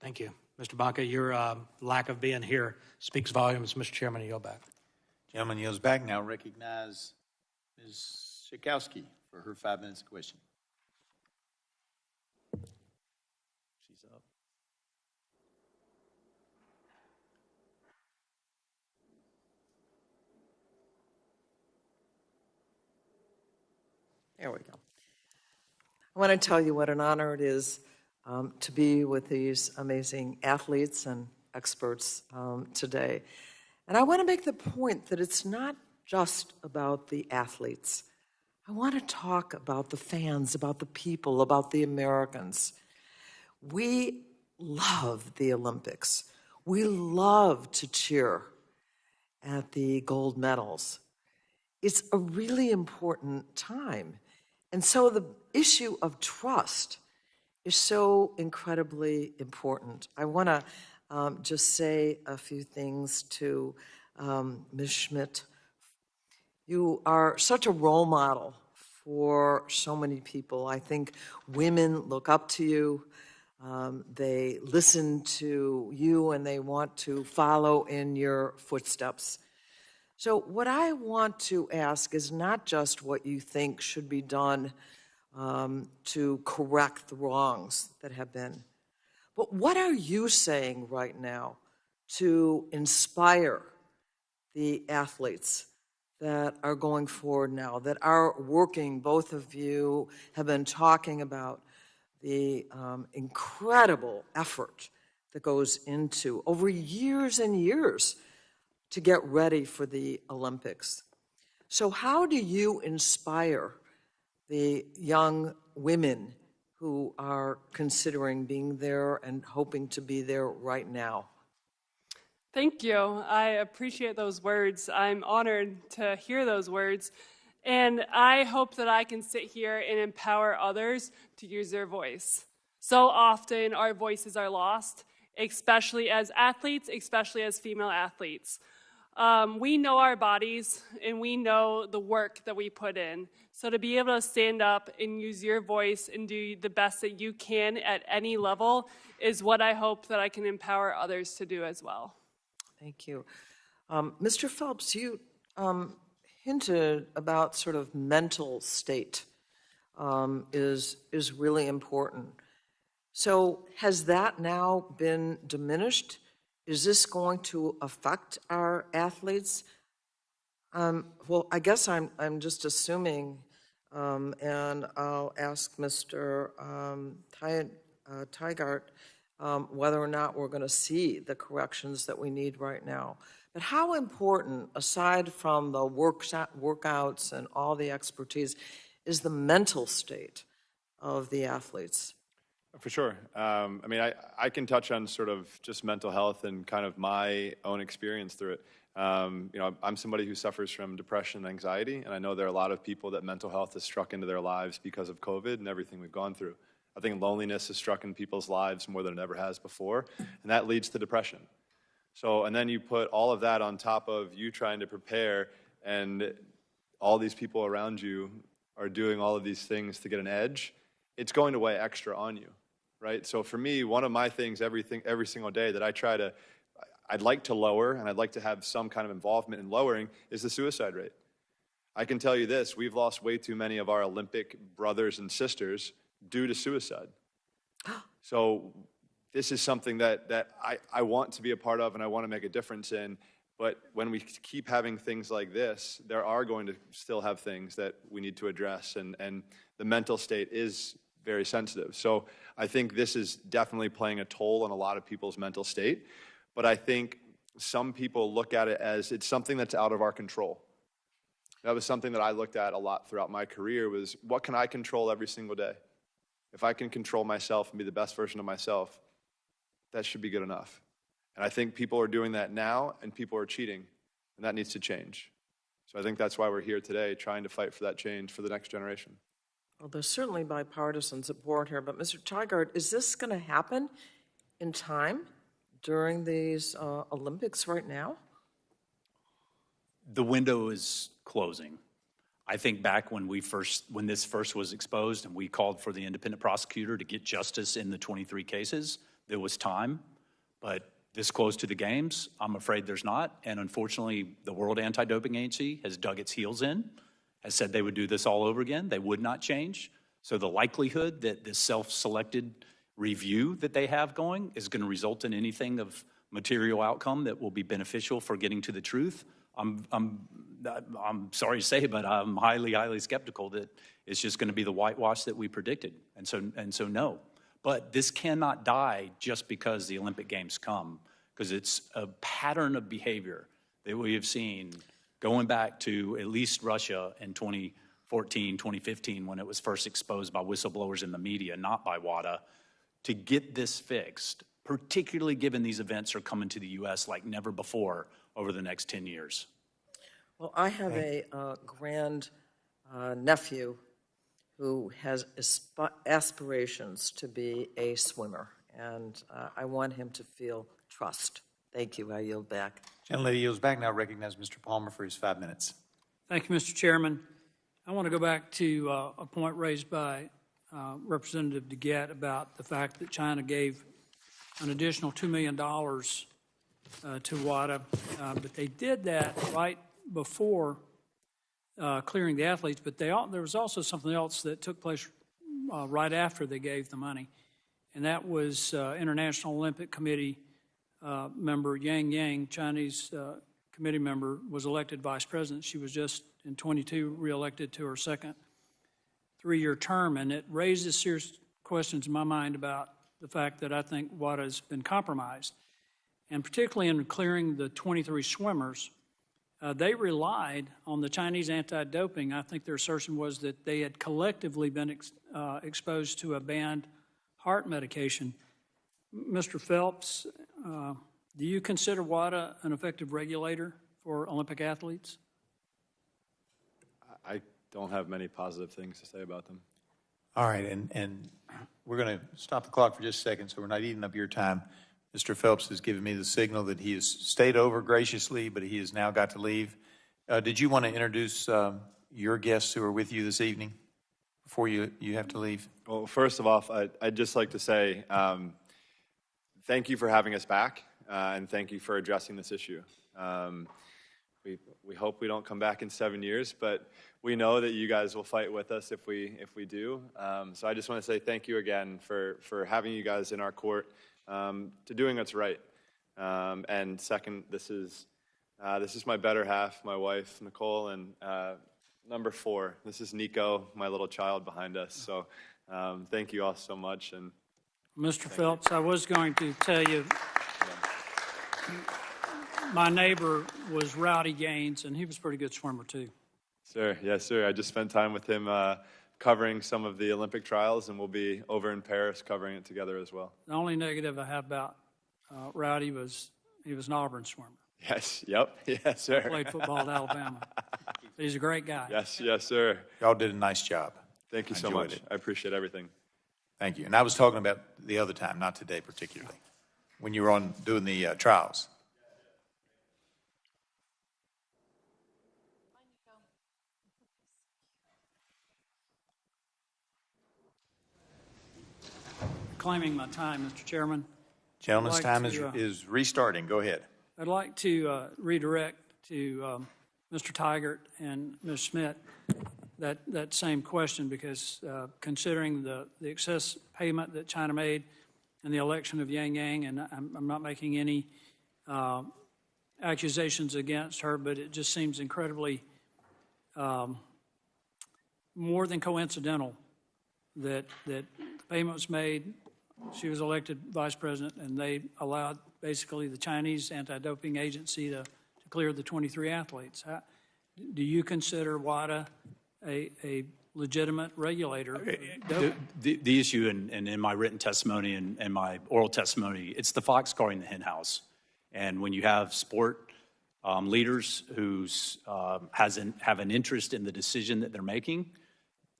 S10: Thank you. Mr. Baca, your lack of being here speaks volumes. Mr. Chairman, I yield back.
S1: Gentleman yields back. Now recognize Ms. Schakowsky for her 5 minutes of question.
S6: She's up.
S11: There we go. I want to tell you what an honor it is to be with these amazing athletes and experts today. And I want to make the point that it's not just about the athletes. I want to talk about the fans, about the people, about the Americans. We love the Olympics. We love to cheer at the gold medals. It's a really important time. And so the issue of trust is so incredibly important. I want to just say a few things to Ms. Schmitt. You are such a role model for so many people. I think women look up to you. They listen to you and they want to follow in your footsteps. So what I want to ask is not just what you think should be done to correct the wrongs that have been, but what are you saying right now to inspire the athletes that are going forward now, that are working? Both of you have been talking about the incredible effort that goes into over years and years to get ready for the Olympics. So how do you inspire the young women who are considering being there and hoping to be there right now?
S7: Thank you. I appreciate those words. I'm honored to hear those words. And I hope that I can sit here and empower others to use their voice. So often our voices are lost, especially as athletes, especially as female athletes. We know our bodies and we know the work that we put in. So to be able to stand up and use your voice and do the best that you can at any level is what I hope that I can empower others to do as well.
S11: Thank you. Mr. Phelps, you hinted about sort of mental state is really important. So has that now been diminished? Is this going to affect our athletes? Well, I guess I'm just assuming, and I'll ask Mr. Tygart whether or not we're going to see the corrections that we need right now. But how important, aside from the workouts and all the expertise, is the mental state of the athletes?
S5: For sure. I mean, I can touch on sort of just mental health and kind of my own experience through it. I'm somebody who suffers from depression and anxiety, and I know there are a lot of people that mental health has struck into their lives because of COVID and everything we've gone through. I think loneliness has struck in people's lives more than it ever has before, and that leads to depression. So, and then you put all of that on top of you trying to prepare, and all these people around you are doing all of these things to get an edge. It's going to weigh extra on you, right? So for me, one of my things every single day that I'd like to lower, and I'd like to have some kind of involvement in lowering, is the suicide rate. I can tell you this, we've lost way too many of our Olympic brothers and sisters due to suicide. So this is something that I want to be a part of and I want to make a difference in. But when we keep having things like this, there are going to still have things that we need to address. And the mental state is very sensitive. So I think this is definitely playing a toll on a lot of people's mental state. But I think some people look at it as it's something that's out of our control. That was something that I looked at a lot throughout my career was, what can I control every single day? If I can control myself and be the best version of myself, that should be good enough. And I think people are doing that now, and people are cheating, and that needs to change. So I think that's why we're here today, trying to fight for that change for the next generation.
S11: Well, there's certainly bipartisan support here, but Mr. Tygart, is this going to happen in time during these Olympics right now?
S6: The window is closing. I think back when this first was exposed and we called for the independent prosecutor to get justice in the 23 cases, there was time, but this close to the games, I'm afraid there's not. And unfortunately, the World Anti-Doping Agency has dug its heels in, has said they would do this all over again. They would not change. So the likelihood that this self-selected review that they have going is going to result in anything of material outcome that will be beneficial for getting to the truth, I'm sorry to say, but I'm highly, highly skeptical that it's just going to be the whitewash that we predicted. And so no. But this cannot die just because the Olympic Games come, because it's a pattern of behavior that we have seen going back to at least Russia in 2014, 2015, when it was first exposed by whistleblowers in the media, not by WADA, to get this fixed, particularly given these events are coming to the U.S. like never before over the next 10 years.
S11: Well, I have a grand nephew who has aspirations to be a swimmer, and I want him to feel trust. Thank you. I yield back.
S1: Gentlelady yields back. Now recognize Mr. Palmer for his 5 minutes.
S12: Thank you, Mr. Chairman. I want to go back to a point raised by Representative DeGette about the fact that China gave an additional $2 million to WADA, but they did that right before clearing the athletes, but there was also something else that took place right after they gave the money, and that was International Olympic Committee member Yang Yang, Chinese committee member, was elected vice president. She was just in 22 reelected to her second three-year term, and it raises serious questions in my mind about the fact that I think WADA has been compromised, and particularly in clearing the 23 swimmers. They relied on the Chinese anti-doping. I think their assertion was that they had collectively been exposed to a banned heart medication. Mr. Phelps, do you consider WADA an effective regulator for Olympic athletes?
S5: I don't have many positive things to say about them.
S1: All right, and we're going to stop the clock for just a second so we're not eating up your time. Mr. Phelps has given me the signal that he has stayed over graciously, but he has now got to leave. Did you want to introduce your guests who are with you this evening before you have to leave?
S5: Well, first of all, I'd just like to say thank you for having us back, and thank you for addressing this issue. We hope we don't come back in 7 years, but we know that you guys will fight with us if we do. So I just want to say thank you again for having you guys in our court, to doing what's right. And second, this is my better half, my wife, Nicole, and number 4, this is Nico, my little child behind us. So thank you all so much. And
S12: Mr. Phelps, I was going to tell you, my neighbor was Rowdy Gaines, and he was a pretty good swimmer too.
S5: Sir, yes, sir. I just spent time with him covering some of the Olympic trials, and we'll be over in Paris covering it together as well.
S12: The only negative I have about Rowdy was he was an Auburn swimmer.
S5: Yes, yep, yes, sir.
S12: Played football at Alabama. But he's a great guy.
S5: Yes, yes, sir.
S1: Y'all did a nice job.
S5: Thank you so
S1: enjoyed
S5: much.
S1: it.
S5: I appreciate everything.
S1: Thank you. And I was talking about the other time, not today particularly, when you were on doing the trials.
S12: Claiming my time, Mr. Chairman.
S1: Gentleman's
S12: I'd like
S1: time
S12: to,
S1: is restarting. Go ahead.
S12: I'd like to redirect to Mr. Tigert and Ms. Schmitt that same question, because considering the excess payment that China made in the election of Yang Yang, and I'm not making any accusations against her, but it just seems incredibly more than coincidental that the payment was made, she was elected vice president, and they allowed basically the Chinese anti-doping agency to clear the 23 athletes. Do you consider WADA a legitimate regulator?
S6: The issue, and in my written testimony and my oral testimony, it's the fox guarding the hen house. And when you have sport leaders who have an interest in the decision that they're making,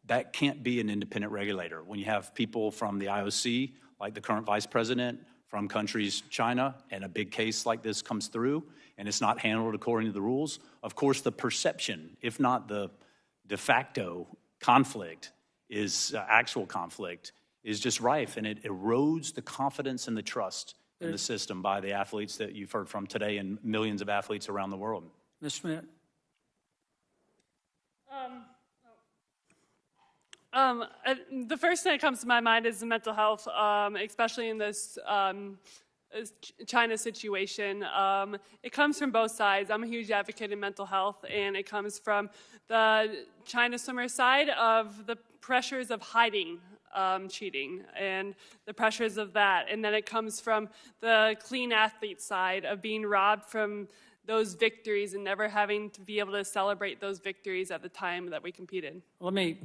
S6: that can't be an independent regulator. When you have people from the IOC, like the current vice president, from countries, China, and a big case like this comes through, and it's not handled according to the rules, of course the perception, if not the de facto conflict, is actual conflict, is just rife, and it erodes the confidence and the trust in the system by the athletes that you've heard from today and millions of athletes around the world.
S12: Ms. Schmitt?
S7: The first thing that comes to my mind is the mental health, especially in this China situation. It comes from both sides. I'm a huge advocate in mental health, and it comes from the China swimmer side of the pressures of hiding cheating and the pressures of that. And then it comes from the clean athlete side of being robbed from those victories and never having to be able to celebrate those victories at the time that we competed.
S12: Let me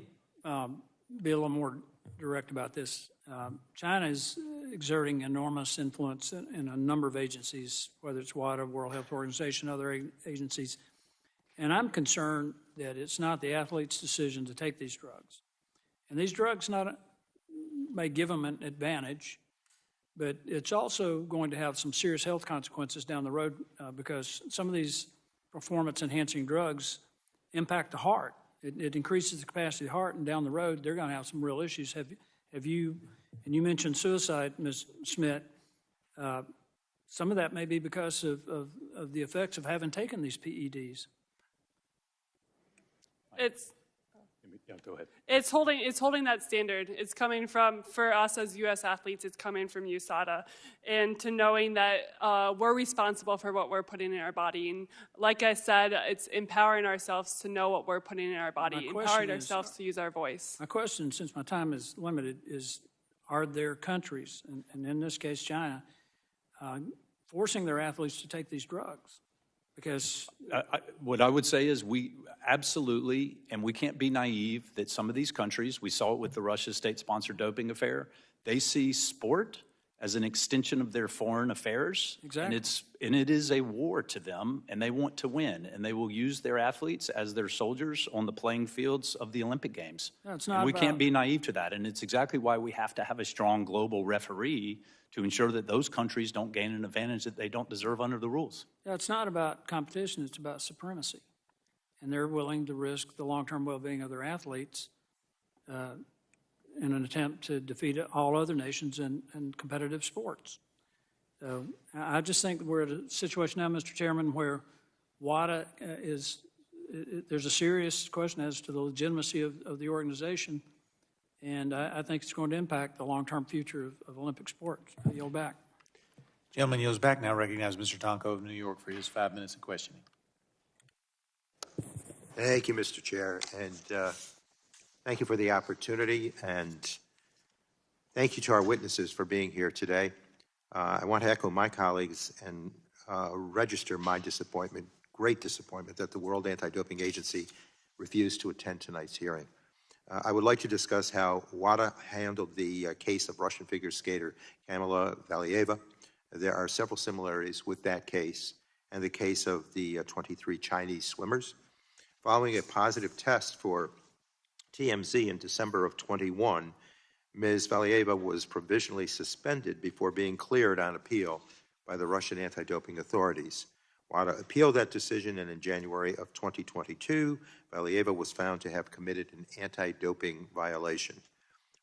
S12: be a little more direct about this. China is exerting enormous influence in a number of agencies, whether it's WADA, World Health Organization, other agencies. And I'm concerned that it's not the athlete's decision to take these drugs. And these drugs may give them an advantage, but it's also going to have some serious health consequences down the road because some of these performance-enhancing drugs impact the heart. It increases the capacity of the heart, and down the road, they're going to have some real issues. Have you, and you mentioned suicide, Ms. Schmitt, some of that may be because of the effects of having taken these PEDs.
S6: Go ahead.
S7: It's holding that standard. It's coming from, for us as U.S. athletes, it's coming from USADA, and to knowing that we're responsible for what we're putting in our body. And like I said, it's empowering ourselves to know what we're putting in our body, empowering ourselves to use our voice.
S12: My question, since my time is limited, is are there countries, and in this case China, forcing their athletes to take these drugs? Because
S6: what I would say is we absolutely, and we can't be naive that some of these countries, we saw it with the Russia state-sponsored doping affair, they see sport as an extension of their foreign affairs.
S12: Exactly.
S6: And it is a war to them, and they want to win, and they will use their athletes as their soldiers on the playing fields of the Olympic Games.
S12: No, it's not
S6: and we
S12: about,
S6: can't be naive to that, and it's exactly why we have to have a strong global referee to ensure that those countries don't gain an advantage that they don't deserve under the rules.
S12: Yeah, it's not about competition, it's about supremacy. And they're willing to risk the long-term well-being of their athletes in an attempt to defeat all other nations in competitive sports. So I just think we're at a situation now, Mr. Chairman, where WADA there's a serious question as to the legitimacy of the organization, and I think it's going to impact the long-term future of Olympic sports. I yield back.
S1: Gentleman yields back. Now recognize Mr. Tonko of New York for his 5 minutes of questioning.
S13: Thank you, Mr. Chair, and thank you for the opportunity, and thank you to our witnesses for being here today. I want to echo my colleagues and register my disappointment, great disappointment, that the World Anti-Doping Agency refused to attend tonight's hearing. I would like to discuss how WADA handled the case of Russian figure skater Kamila Valieva. There are several similarities with that case and the case of the 23 Chinese swimmers. Following a positive test for TMZ in December of 21, Ms. Valieva was provisionally suspended before being cleared on appeal by the Russian anti-doping authorities. WADA appealed that decision, and in January of 2022, Valieva was found to have committed an anti-doping violation.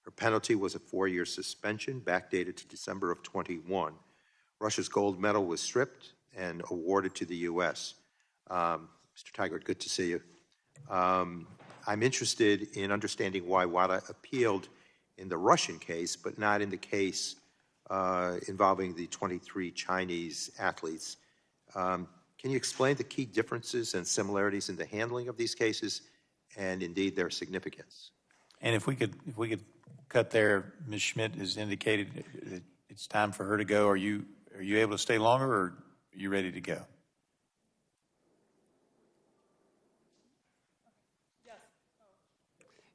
S13: Her penalty was a 4-year suspension, backdated to December of 21. Russia's gold medal was stripped and awarded to the U.S. Mr. Tigert, good to see you. I'm interested in understanding why WADA appealed in the Russian case, but not in the case involving the 23 Chinese athletes. Can you explain the key differences and similarities in the handling of these cases and indeed their significance?
S1: And if we could cut there, Ms. Schmitt has indicated that it's time for her to go. Are you able to stay longer, or are you ready to go?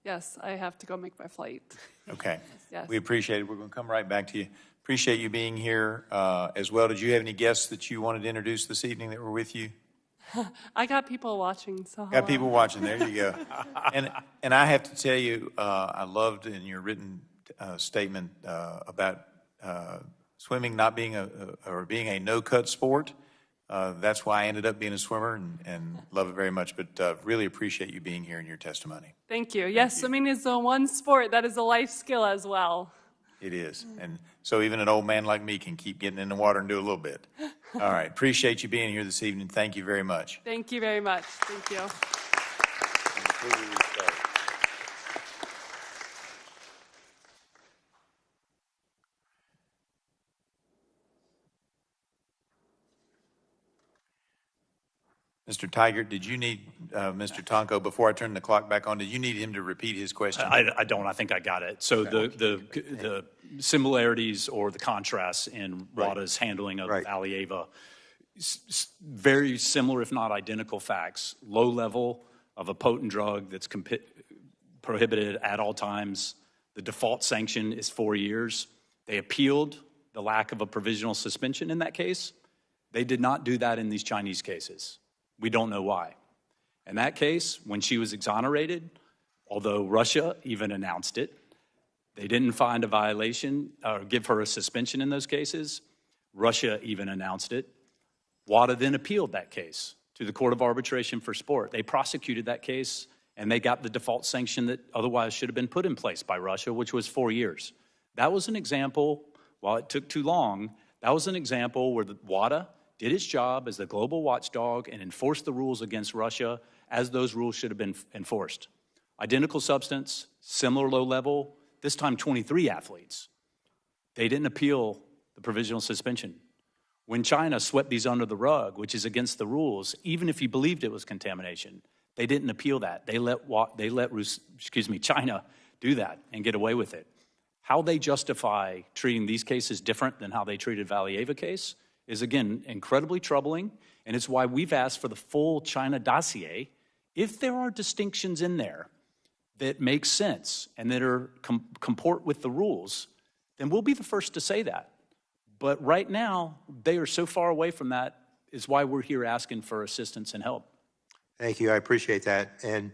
S7: Yes, I have to go make my flight.
S1: Okay.
S7: Yes.
S1: We appreciate it. We're going to come right back to you. Appreciate you being here as well. Did you have any guests that you wanted to introduce this evening that were with you?
S7: I got people watching, so
S1: Got people watching. There you go. And I have to tell you, I loved in your written statement about swimming not being being a no-cut sport. That's why I ended up being a swimmer, and love it very much. But really appreciate you being here and your testimony.
S7: Thank you. Yes, swimming is the one sport that is a life skill as well.
S1: It is. And so even an old man like me can keep getting in the water and do a little bit. All right. Appreciate you being here this evening. Thank you very much.
S7: Thank you very much. Thank you.
S1: Mr. Tigert, did you need Mr. Tonko, before I turn the clock back on, did you need him to repeat his question?
S6: I don't. I think I got it. So the similarities or the contrasts in WADA's handling of Valieva, very similar, if not identical facts. Low level of a potent drug that's prohibited at all times. The default sanction is 4 years. They appealed the lack of a provisional suspension in that case. They did not do that in these Chinese cases. We don't know why. In that case, when she was exonerated, although Russia even announced it, they didn't find a violation or give her a suspension in those cases. Russia even announced it. WADA then appealed that case to the Court of Arbitration for Sport. They prosecuted that case, and they got the default sanction that otherwise should have been put in place by Russia, which was 4 years. That was an example, while it took too long, that was an example where the WADA did its job as the global watchdog and enforced the rules against Russia as those rules should have been enforced. Identical substance, similar low level, this time 23 athletes. They didn't appeal the provisional suspension. When China swept these under the rug, which is against the rules, even if you believed it was contamination, they didn't appeal that. They let China do that and get away with it. How they justify treating these cases different than how they treated Valieva case is, again, incredibly troubling, and it's why we've asked for the full China dossier. If there are distinctions in there that make sense and that are comport with the rules, then we'll be the first to say that. But right now, they are so far away from that, is why we're here asking for assistance and help.
S13: Thank you. I appreciate that. And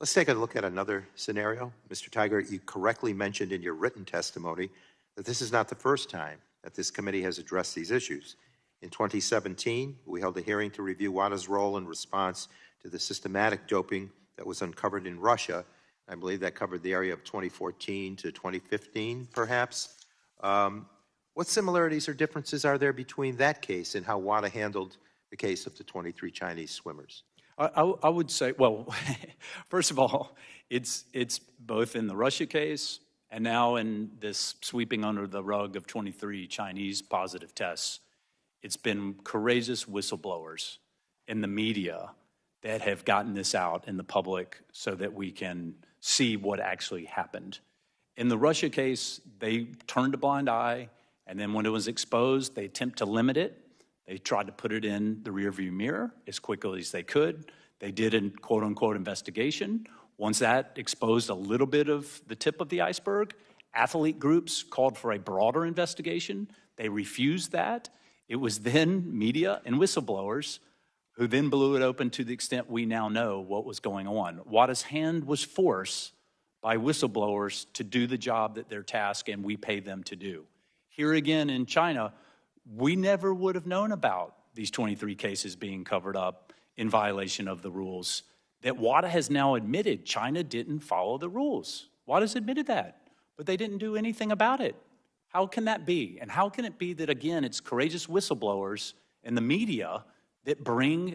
S13: let's take a look at another scenario. Mr. Tigert, you correctly mentioned in your written testimony that this is not the first time that this committee has addressed these issues. In 2017, we held a hearing to review WADA's role in response to the systematic doping that was uncovered in Russia. I believe that covered the area of 2014 to 2015, perhaps. What similarities or differences are there between that case and how WADA handled the case of the 23 Chinese swimmers?
S6: I would say, well, first of all, it's both in the Russia case and now in this sweeping under the rug of 23 Chinese positive tests. It's been courageous whistleblowers in the media that have gotten this out in the public so that we can see what actually happened. In the Russia case, they turned a blind eye, and then when it was exposed, they attempt to limit it. They tried to put it in the rearview mirror as quickly as they could. They did a quote-unquote investigation. Once that exposed a little bit of the tip of the iceberg, athlete groups called for a broader investigation. They refused that. It was then media and whistleblowers who then blew it open to the extent we now know what was going on. WADA's hand was forced by whistleblowers to do the job that their task and we pay them to do. Here again in China, we never would have known about these 23 cases being covered up in violation of the rules that WADA has now admitted China didn't follow the rules. WADA's admitted that, but they didn't do anything about it. How can that be? And how can it be that, again, it's courageous whistleblowers and the media that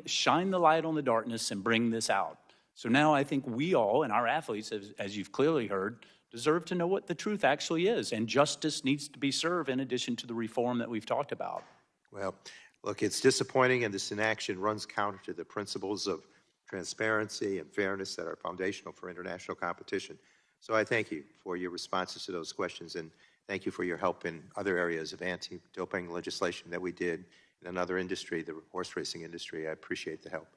S6: shine the light on the darkness and bring this out? So now I think we all, and our athletes, as you've clearly heard, deserve to know what the truth actually is, and justice needs to be served in addition to the reform that we've talked about.
S13: Well, look, it's disappointing, and this inaction runs counter to the principles of transparency and fairness that are foundational for international competition. So I thank you for your responses to those questions, and thank you for your help in other areas of anti-doping legislation that we did in another industry, the horse racing industry. I appreciate the help.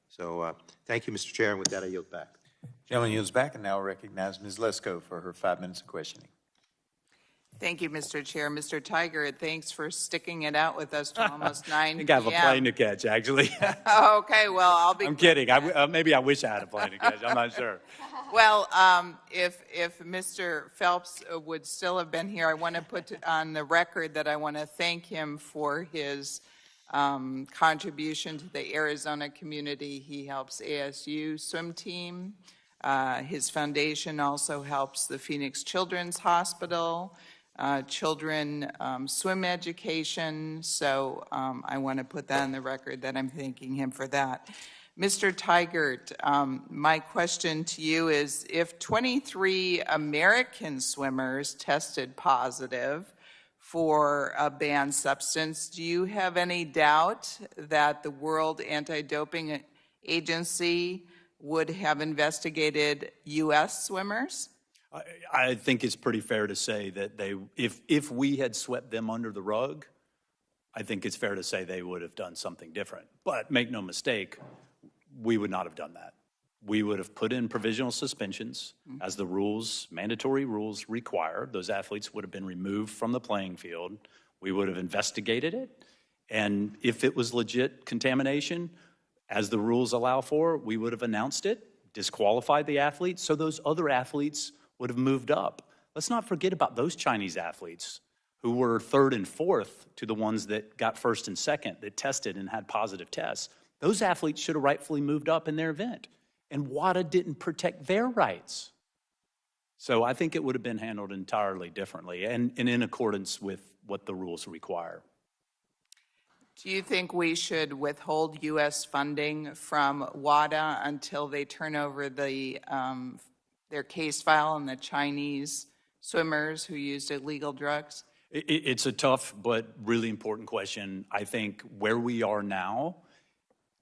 S13: So thank you, Mr. Chair, and with that I yield back.
S1: Gentleman yields back, and now recognize Ms. Lesko for her 5 minutes of questioning.
S14: Thank you, Mr. Chair. Mr. Tiger, thanks for sticking it out with us till almost 9
S6: I think I have a plane to catch, actually.
S14: Okay, well, I'll be...
S6: I'm kidding. Maybe I wish I had a plane to catch. I'm not sure.
S14: Well, if Mr. Phelps would still have been here, I want to put on the record that I want to thank him for his contribution to the Arizona community. He helps ASU swim team. His foundation also helps the Phoenix Children's Hospital, children swim education. So I want to put that on the record that I'm thanking him for that. Mr. Tigert, my question to you is, if 23 American swimmers tested positive for a banned substance, do you have any doubt that the World Anti-Doping Agency would have investigated U.S. swimmers?
S6: I think it's pretty fair to say that if we had swept them under the rug, I think it's fair to say they would have done something different. But make no mistake, we would not have done that. We would have put in provisional suspensions as the rules, mandatory rules require. Those athletes would have been removed from the playing field. We would have investigated it. And if it was legit contamination, as the rules allow for, we would have announced it, disqualified the athletes, so those other athletes would have moved up. Let's not forget about those Chinese athletes who were third and fourth to the ones that got first and second, that tested and had positive tests. Those athletes should have rightfully moved up in their event, and WADA didn't protect their rights. So I think it would have been handled entirely differently and in accordance with what the rules require.
S14: Do you think we should withhold U.S. funding from WADA until they turn over their case file on the Chinese swimmers who used illegal drugs?
S6: It's a tough but really important question. I think where we are now,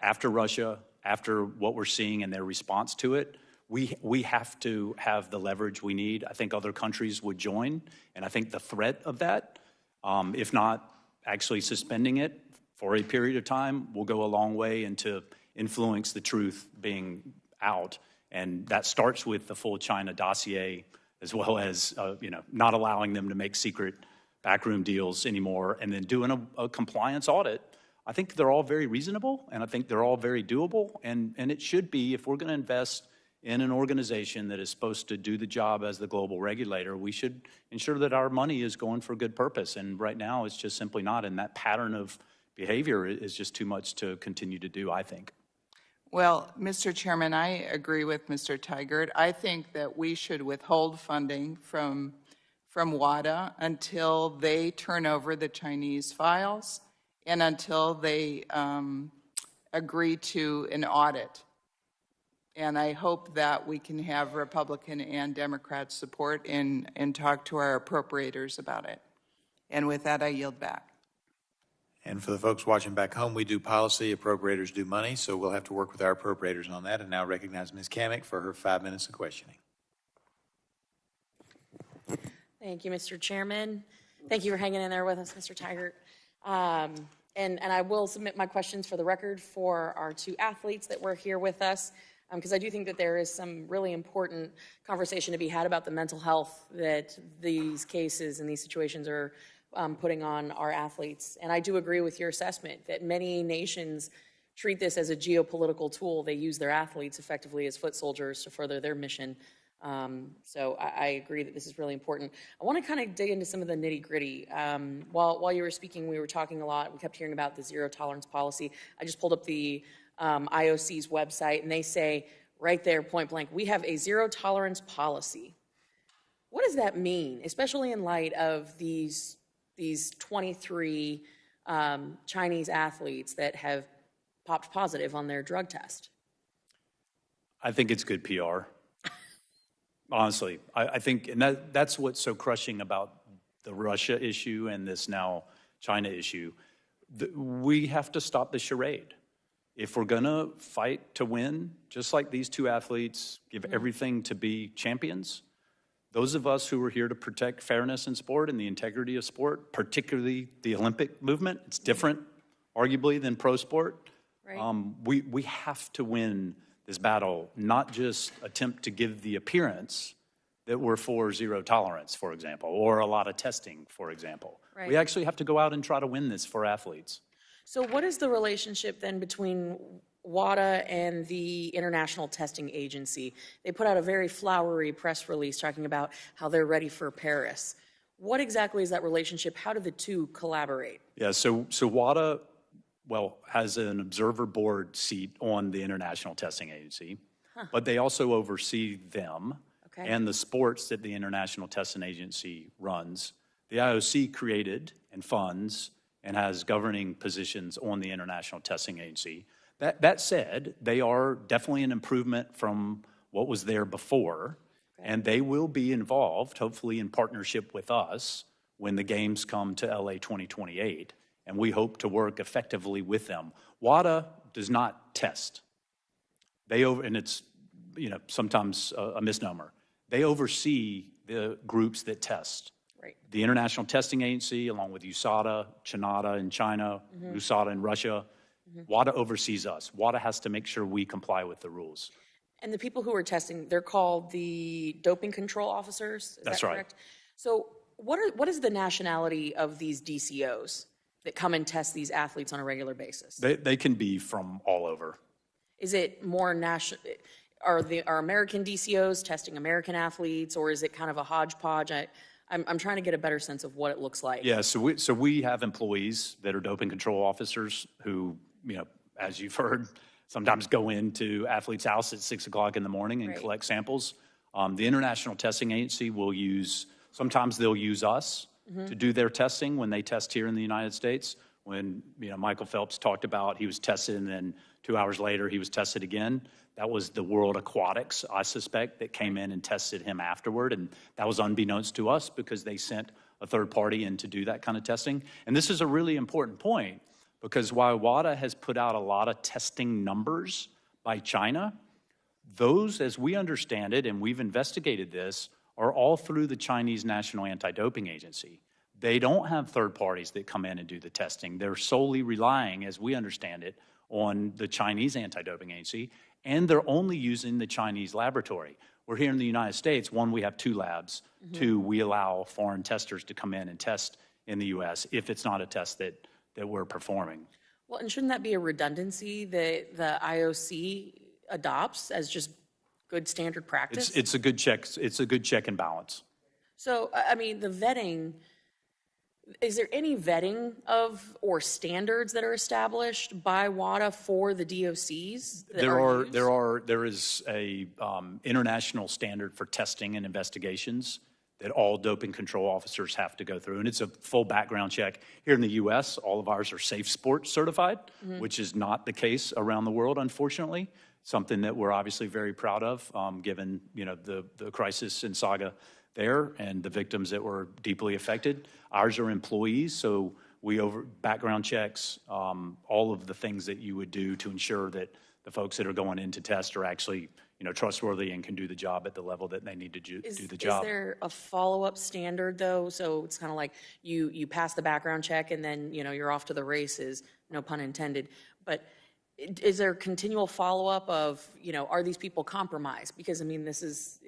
S6: after Russia, after what we're seeing and their response to it, we have to have the leverage we need. I think other countries would join, and I think the threat of that, if not actually suspending it for a period of time, will go a long way into influence the truth being out. And that starts with the full China dossier, as well as not allowing them to make secret backroom deals anymore, and then doing a compliance audit. I think they're all very reasonable, and I think they're all very doable, and it should be, if we're going to invest in an organization that is supposed to do the job as the global regulator, we should ensure that our money is going for a good purpose. And right now, it's just simply not, and that pattern of behavior is just too much to continue to do, I think.
S14: Well, Mr. Chairman, I agree with Mr. Tigert. I think that we should withhold funding from WADA until they turn over the Chinese files and until they agree to an audit. And I hope that we can have Republican and Democrat support and talk to our appropriators about it. And with that, I yield back.
S1: And for the folks watching back home, we do policy, appropriators do money, so we'll have to work with our appropriators on that. And now recognize Ms. Kamick for her 5 minutes of questioning.
S15: Thank you, Mr. Chairman. Thank you for hanging in there with us, Mr. Tigert. And I will submit my questions for the record for our two athletes that were here with us. because I do think that there is some really important conversation to be had about the mental health that these cases and these situations are putting on our athletes. And I do agree with your assessment that many nations treat this as a geopolitical tool. They use their athletes effectively as foot soldiers to further their mission. So I agree that this is really important. I want to kind of dig into some of the nitty gritty. While you were speaking, we were talking a lot. We kept hearing about the zero tolerance policy. I just pulled up the IOC's website, and they say right there, point blank, we have a zero tolerance policy. What does that mean, especially in light of these 23 Chinese athletes that have popped positive on their drug test?
S6: I think it's good PR. Honestly, I think, and that's what's so crushing about the Russia issue and this now China issue. We have to stop the charade. If we're going to fight to win, just like these two athletes give everything to be champions, those of us who are here to protect fairness in sport and the integrity of sport, particularly the Olympic movement, it's different, arguably, than pro sport. Right. We have to win this battle, not just attempt to give the appearance that we're for zero tolerance, for example, or a lot of testing, for example. Right. We actually have to go out and try to win this for athletes.
S15: So what is the relationship then between WADA and the International Testing Agency? They put out a very flowery press release talking about how they're ready for Paris. What exactly is that relationship? How do the two collaborate?
S6: Yeah, so WADA, has an observer board seat on the International Testing Agency, but they also oversee them and the sports that the International Testing Agency runs. The IOC created and funds and has governing positions on the International Testing Agency. That said, they are definitely an improvement from what was there before, and they will be involved, hopefully in partnership with us, when the games come to LA 2028, and we hope to work effectively with them. WADA does not test. And it's sometimes a misnomer. They oversee the groups that test. Right. The International Testing Agency, along with USADA, CHINADA in China, USADA in Russia, WADA oversees us. WADA has to make sure we comply with the rules.
S15: And the people who are testing, they're called the doping control officers? Is
S6: That's
S15: that correct? Right. So what is the nationality of these DCOs that come and test these athletes on a regular basis?
S6: They can be from all over.
S15: Is it more national? Are American DCOs testing American athletes, or is it kind of a hodgepodge? I'm trying to get a better sense of what it looks like.
S6: Yeah, so we have employees that are doping control officers who, as you've heard, sometimes go into athletes' house at 6 o'clock in the morning and collect samples. The International Testing Agency sometimes they'll use us to do their testing when they test here in the United States. When Michael Phelps talked about he was tested and then 2 hours later he was tested again, that was the World Aquatics, I suspect, that came in and tested him afterward, and that was unbeknownst to us because they sent a third party in to do that kind of testing. And this is a really important point because while WADA has put out a lot of testing numbers by China, those, as we understand it, and we've investigated this, are all through the Chinese National Anti-Doping Agency. They don't have third parties that come in and do the testing. They're solely relying, as we understand it, on the Chinese Anti-Doping Agency, and they're only using the Chinese laboratory. We're here in the United States. One, we have 2 labs. 2, we allow foreign testers to come in and test in the U.S. if it's not a test that we're performing.
S15: Well, and shouldn't that be a redundancy that the IOC adopts as just good standard practice?
S6: It's a good check. It's a good check and balance.
S15: So, I mean, the vetting, is there any vetting of or standards that are established by WADA for the DOCs?
S6: There is a international standard for testing and investigations that all doping control officers have to go through, and it's a full background check. Here in the U.S., all of ours are Safe Sport certified, which is not the case around the world, unfortunately. Something that we're obviously very proud of, given the crisis and saga there and the victims that were deeply affected. Ours are employees, so we background checks, all of the things that you would do to ensure that the folks that are going in to test are actually trustworthy and can do the job at the level that they need to do the job.
S15: Is there a follow-up standard, though? So it's kind of like you pass the background check and then you're off to the races, no pun intended. But is there continual follow-up of, are these people compromised? Because, I mean, this is,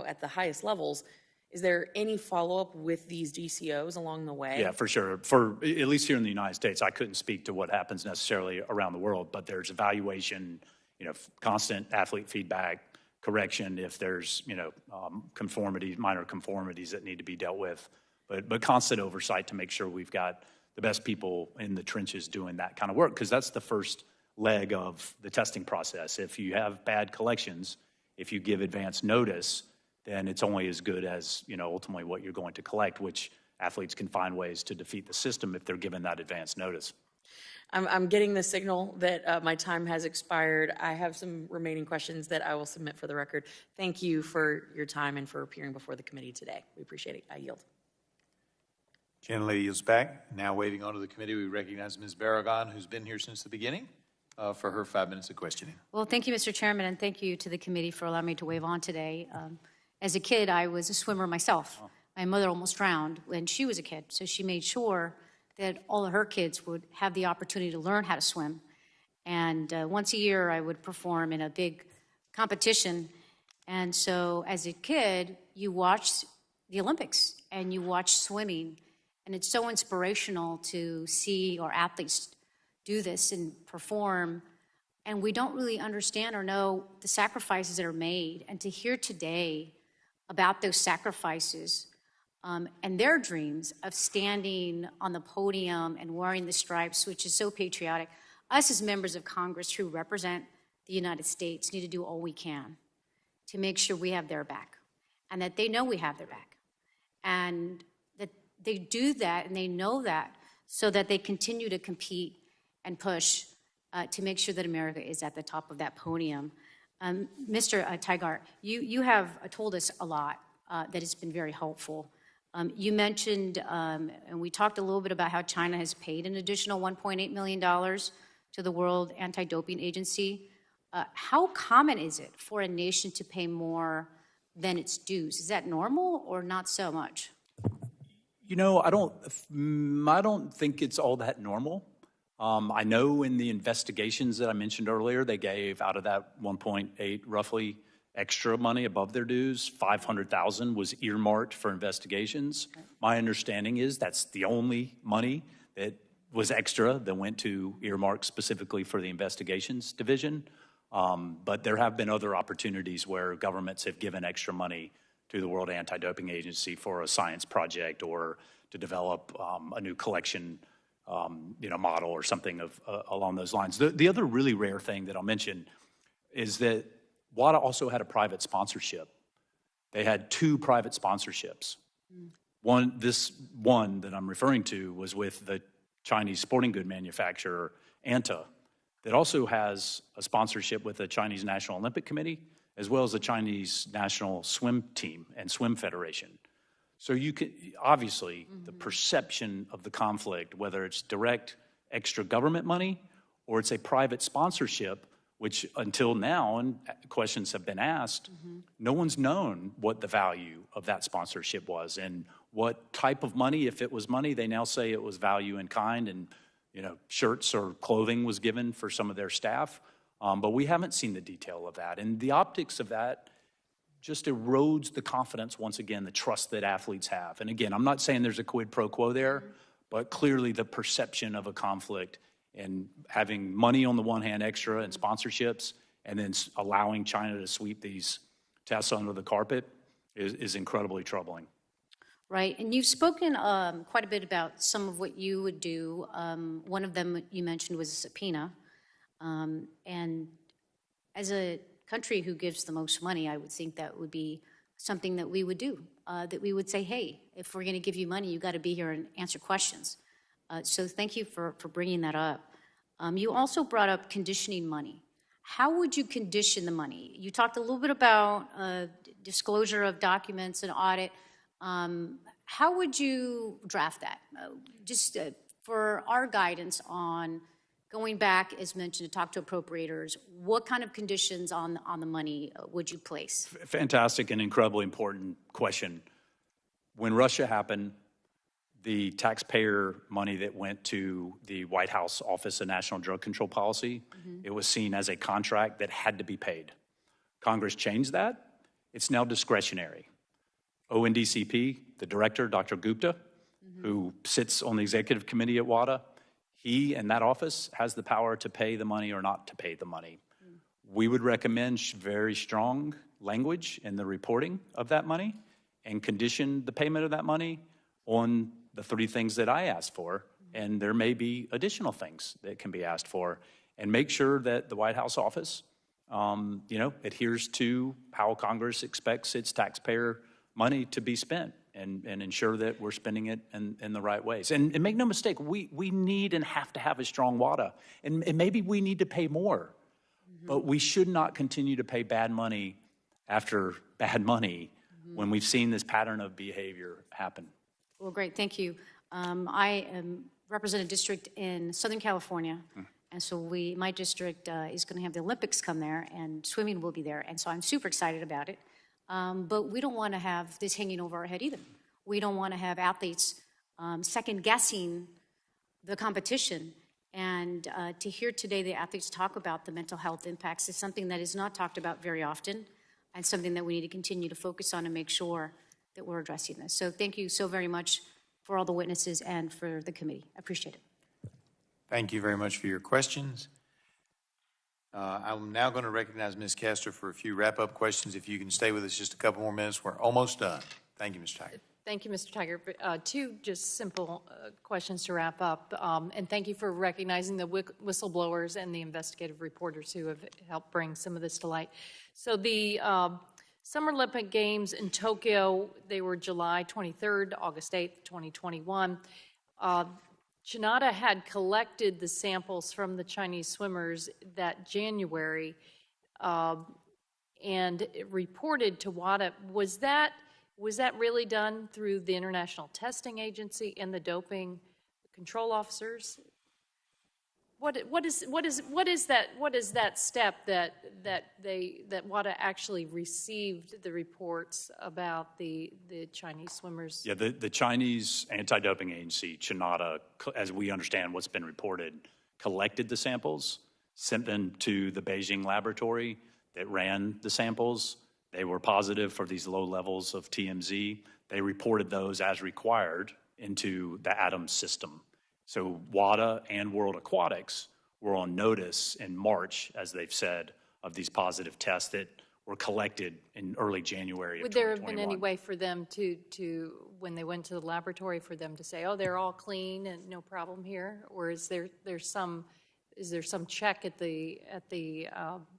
S15: at the highest levels. Is there any follow-up with these DCOs along the way?
S6: Yeah, for sure. For at least here in the United States, I couldn't speak to what happens necessarily around the world, but there's evaluation, constant athlete feedback, correction if there's, conformities, minor conformities that need to be dealt with, but constant oversight to make sure we've got the best people in the trenches doing that kind of work, because that's the first leg of the testing process. If you have bad collections, if you give advance notice, then it's only as good as, ultimately what you're going to collect, which athletes can find ways to defeat the system if they're given that advance notice.
S15: I'm getting the signal that my time has expired. I have some remaining questions that I will submit for the record. Thank you for your time and for appearing before the committee today. We appreciate it. I yield.
S1: Gentlelady yields back. Now waiting on to the committee, we recognize Ms. Barragan, who's been here since the beginning, for her 5 minutes of questioning.
S16: Well, thank you, Mr. Chairman, and thank you to the committee for allowing me to wave on today. As a kid, I was a swimmer myself. My mother almost drowned when she was a kid, so she made sure that all of her kids would have the opportunity to learn how to swim. And once a year, I would perform in a big competition. And so as a kid, you watch the Olympics and you watch swimming. And it's so inspirational to see our athletes do this and perform. And we don't really understand or know the sacrifices that are made. And to hear today about those sacrifices and their dreams of standing on the podium and wearing the stripes, which is so patriotic, us as members of Congress who represent the United States need to do all we can to make sure we have their back and that they know we have their back. And that they do that and they know that so that they continue to compete and push to make sure that America is at the top of that podium. Mr. Tygart, you have told us a lot that has been very helpful. You mentioned, and we talked a little bit about how China has paid an additional $1.8 million to the World Anti-Doping Agency. How common is it for a nation to pay more than its dues? Is that normal or not so much?
S6: I don't think it's all that normal. I know in the investigations that I mentioned earlier, they gave out of that 1.8 roughly extra money above their dues. 500,000 was earmarked for investigations. My understanding is that's the only money that was extra that went to earmark specifically for the investigations division. But there have been other opportunities where governments have given extra money to the World Anti-Doping Agency for a science project or to develop a new collection model or something along those lines. The other really rare thing that I'll mention is that WADA also had a private sponsorship. They had 2 private sponsorships. This one that I'm referring to was with the Chinese sporting good manufacturer, Anta, that also has a sponsorship with the Chinese National Olympic Committee, as well as the Chinese National Swim Team and Swim Federation. So you can, obviously, the perception of the conflict, whether it's direct extra government money or it's a private sponsorship, which until now, and questions have been asked, no one's known what the value of that sponsorship was and what type of money. If it was money, they now say it was value in kind and shirts or clothing was given for some of their staff. But we haven't seen the detail of that. And the optics of that just erodes the confidence, once again, the trust that athletes have. And again, I'm not saying there's a quid pro quo there, but clearly the perception of a conflict and having money on the one hand extra and sponsorships and then allowing China to sweep these tests under the carpet is incredibly troubling.
S16: Right, and you've spoken quite a bit about some of what you would do. One of them you mentioned was a subpoena. And as a country who gives the most money, I would think that would be something that we would do, that we would say, hey, if we're going to give you money, you've got to be here and answer questions. So thank you for bringing that up. You also brought up conditioning money. How would you condition the money? You talked a little bit about disclosure of documents and audit. How would you draft that? Just for our guidance on going back, as mentioned, to talk to appropriators, what kind of conditions on the money would you place?
S6: Fantastic and incredibly important question. When Russia happened, the taxpayer money that went to the White House Office of National Drug Control Policy, it was seen as a contract that had to be paid. Congress changed that. It's now discretionary. ONDCP, the director, Dr. Gupta, who sits on the executive committee at WADA, he and that office has the power to pay the money or not to pay the money. We would recommend very strong language in the reporting of that money and condition the payment of that money on the 3 things that I asked for, and there may be additional things that can be asked for, and make sure that the White House office, adheres to how Congress expects its taxpayer money to be spent, and ensure that we're spending it in the right ways. And make no mistake, we need and have to have a strong WADA, and maybe we need to pay more, but we should not continue to pay bad money after bad money when we've seen this pattern of behavior happen.
S16: Well, great, thank you. I represent a district in Southern California, and so my district is going to have the Olympics come there, and swimming will be there, and so I'm super excited about it. But we don't want to have this hanging over our head either. We don't want to have athletes second-guessing the competition. And to hear today the athletes talk about the mental health impacts is something that is not talked about very often, and something that we need to continue to focus on and make sure that we're addressing this. So thank you so very much for all the witnesses and for the committee. I appreciate it.
S1: Thank you very much for your questions. I'm now going to recognize Ms. Castor for a few wrap-up questions. If you can stay with us just a couple more minutes, we're almost done. Thank you, Mr. Tiger.
S2: Thank you, Mr. Tiger. 2 just simple questions to wrap up. And thank you for recognizing the whistleblowers and the investigative reporters who have helped bring some of this to light. So the Summer Olympic Games in Tokyo, they were July 23rd, August 8th, 2021. Chinada had collected the samples from the Chinese swimmers that January and reported to WADA. Was that really done through the International Testing Agency and the doping control officers? What is that step that WADA actually received the reports about the Chinese swimmers?
S6: Yeah, the Chinese anti-doping agency, Chinada, as we understand what's been reported, collected the samples, sent them to the Beijing laboratory that ran the samples. They were positive for these low levels of TMZ. They reported those as required into the ATOM system. So WADA and World Aquatics were on notice in March, as they've said, of these positive tests that were collected in early January of 2021.
S2: Would there have been any way for them to when they went to the laboratory, for them to say, oh, they're all clean and no problem here? Or is there some check at the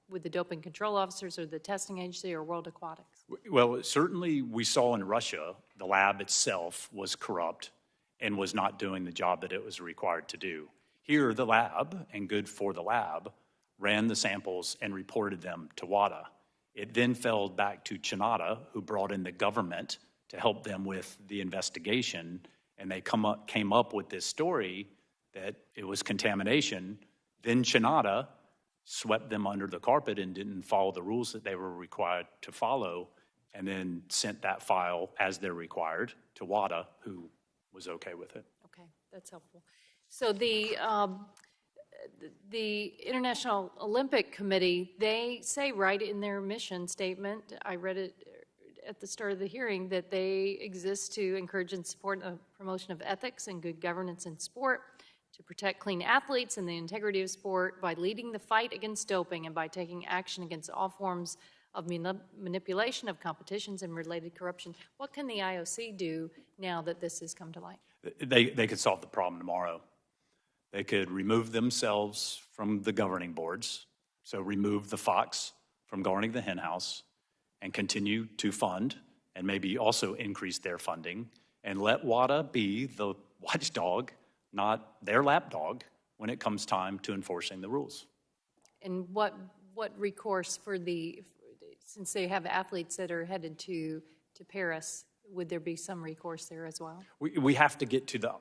S2: with the doping control officers or the testing agency or World Aquatics?
S6: Well, certainly we saw in Russia, the lab itself was corrupt and was not doing the job that it was required to do. Here, the lab, and good for the lab, ran the samples and reported them to WADA. It then fell back to Chinada, who brought in the government to help them with the investigation, and they came up with this story that it was contamination. Then Chinada swept them under the carpet and didn't follow the rules that they were required to follow, and then sent that file as they're required to WADA, who was okay with it.
S2: Okay, that's helpful. So the International Olympic Committee, they say right in their mission statement, I read it at the start of the hearing, that they exist to encourage and support the promotion of ethics and good governance in sport, to protect clean athletes and the integrity of sport by leading the fight against doping and by taking action against all forms of manipulation of competitions and related corruption. What can the IOC do now that this has come to light?
S6: They could solve the problem tomorrow. They could remove themselves from the governing boards, so remove the fox from guarding the hen house, and continue to fund and maybe also increase their funding, and let WADA be the watchdog, not their lapdog, when it comes time to enforcing the rules.
S2: And what recourse since they have athletes that are headed to Paris, would there be some recourse there as well?
S6: We have to get to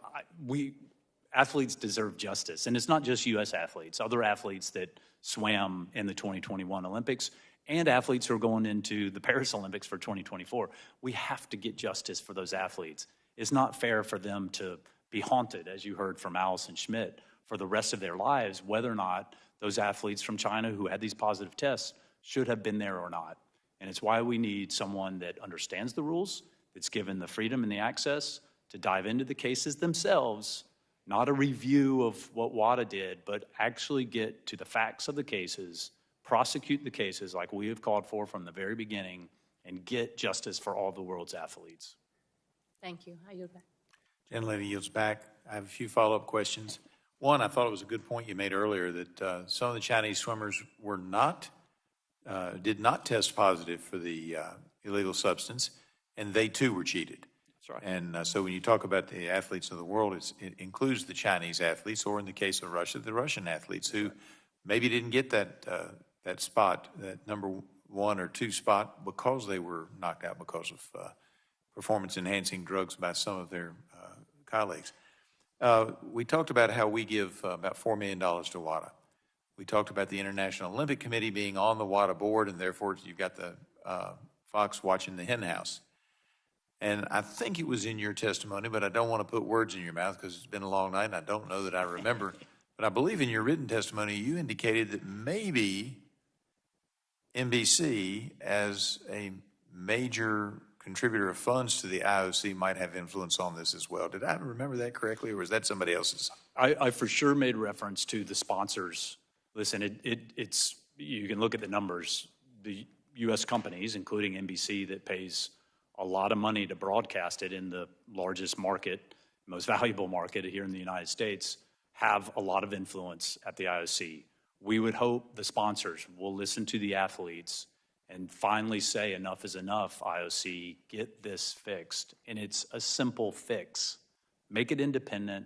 S6: athletes deserve justice, and it's not just U.S. athletes, other athletes that swam in the 2021 Olympics, and athletes who are going into the Paris Olympics for 2024. We have to get justice for those athletes. It's not fair for them to be haunted, as you heard from Allison Schmitt, for the rest of their lives, whether or not those athletes from China who had these positive tests should have been there or not. And it's why we need someone that understands the rules, that's given the freedom and the access to dive into the cases themselves, not a review of what WADA did, but actually get to the facts of the cases, prosecute the cases like we have called for from the very beginning, and get justice for all the world's athletes.
S2: Thank you. I yield back.
S1: Gentlelady yields back. I have a few follow-up questions. One, I thought it was a good point you made earlier that some of the Chinese swimmers were did not test positive for the illegal substance, and they too were cheated.
S6: That's right.
S1: And so when you talk about the athletes of the world, it includes the Chinese athletes, or in the case of Russia, the Russian athletes who maybe didn't get that spot, that number 1 or 2 spot, because they were knocked out because of performance-enhancing drugs by some of their colleagues. We talked about how we give about $4 million to WADA. We talked about the International Olympic Committee being on the WADA board, and therefore you've got the fox watching the hen house. And I think it was in your testimony, but I don't want to put words in your mouth because it's been a long night and I don't know that I remember. But I believe in your written testimony, you indicated that maybe NBC, as a major contributor of funds to the IOC, might have influence on this as well. Did I remember that correctly, or was that somebody else's?
S6: I for sure made reference to the sponsors. Listen, it's you can look at the numbers. The U.S. companies, including NBC, that pays a lot of money to broadcast it in the largest market, most valuable market here in the United States, have a lot of influence at the IOC. We would hope the sponsors will listen to the athletes and finally say enough is enough, IOC, get this fixed. And it's a simple fix. Make it independent,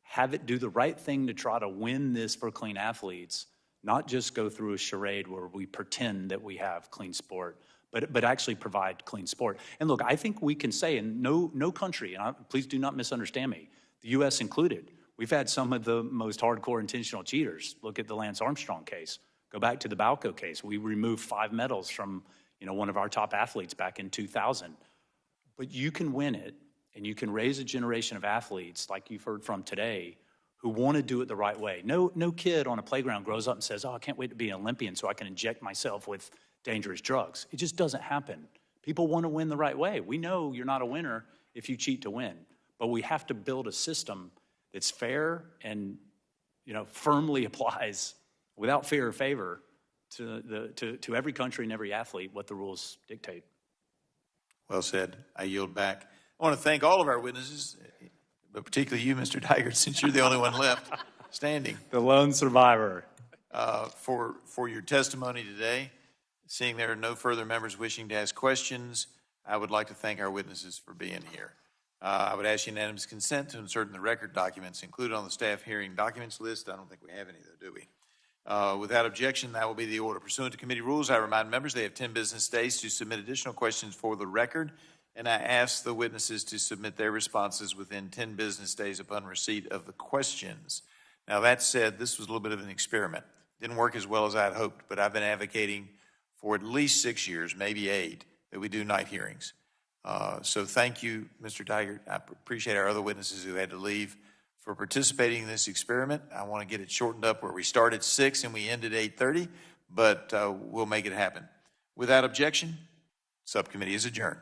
S6: have it do the right thing to try to win this for clean athletes, not just go through a charade where we pretend that we have clean sport, but actually provide clean sport. And look, I think we can say, and no country, and please do not misunderstand me, the U.S. included, we've had some of the most hardcore intentional cheaters. Look at the Lance Armstrong case. Go back to the Balco case. We removed 5 medals from one of our top athletes back in 2000. But you can win it, and you can raise a generation of athletes like you've heard from today who want to do it the right way. No kid on a playground grows up and says, oh, I can't wait to be an Olympian so I can inject myself with dangerous drugs. It just doesn't happen. People want to win the right way. We know you're not a winner if you cheat to win, but we have to build a system that's fair and firmly applies without fear or favor to every country and every athlete what the rules dictate.
S1: Well said. I yield back. I want to thank all of our witnesses, but particularly you, Mr. Tigert, since you're the only one left standing.
S6: The lone survivor.
S1: For your testimony today. Seeing there are no further members wishing to ask questions, I would like to thank our witnesses for being here. I would ask unanimous consent to insert in the record documents included on the staff hearing documents list. I don't think we have any, though, do we? Without objection, that will be the order. Pursuant to committee rules, I remind members they have 10 business days to submit additional questions for the record, and I ask the witnesses to submit their responses within 10 business days upon receipt of the questions. Now, that said, this was a little bit of an experiment. Didn't work as well as I had hoped, but I've been advocating for at least 6 years, maybe 8, that we do night hearings. So thank you, Mr. Tigert. I appreciate our other witnesses who had to leave for participating in this experiment. I want to get it shortened up where we start at 6 and we end at 8:30, but we'll make it happen. Without objection, subcommittee is adjourned.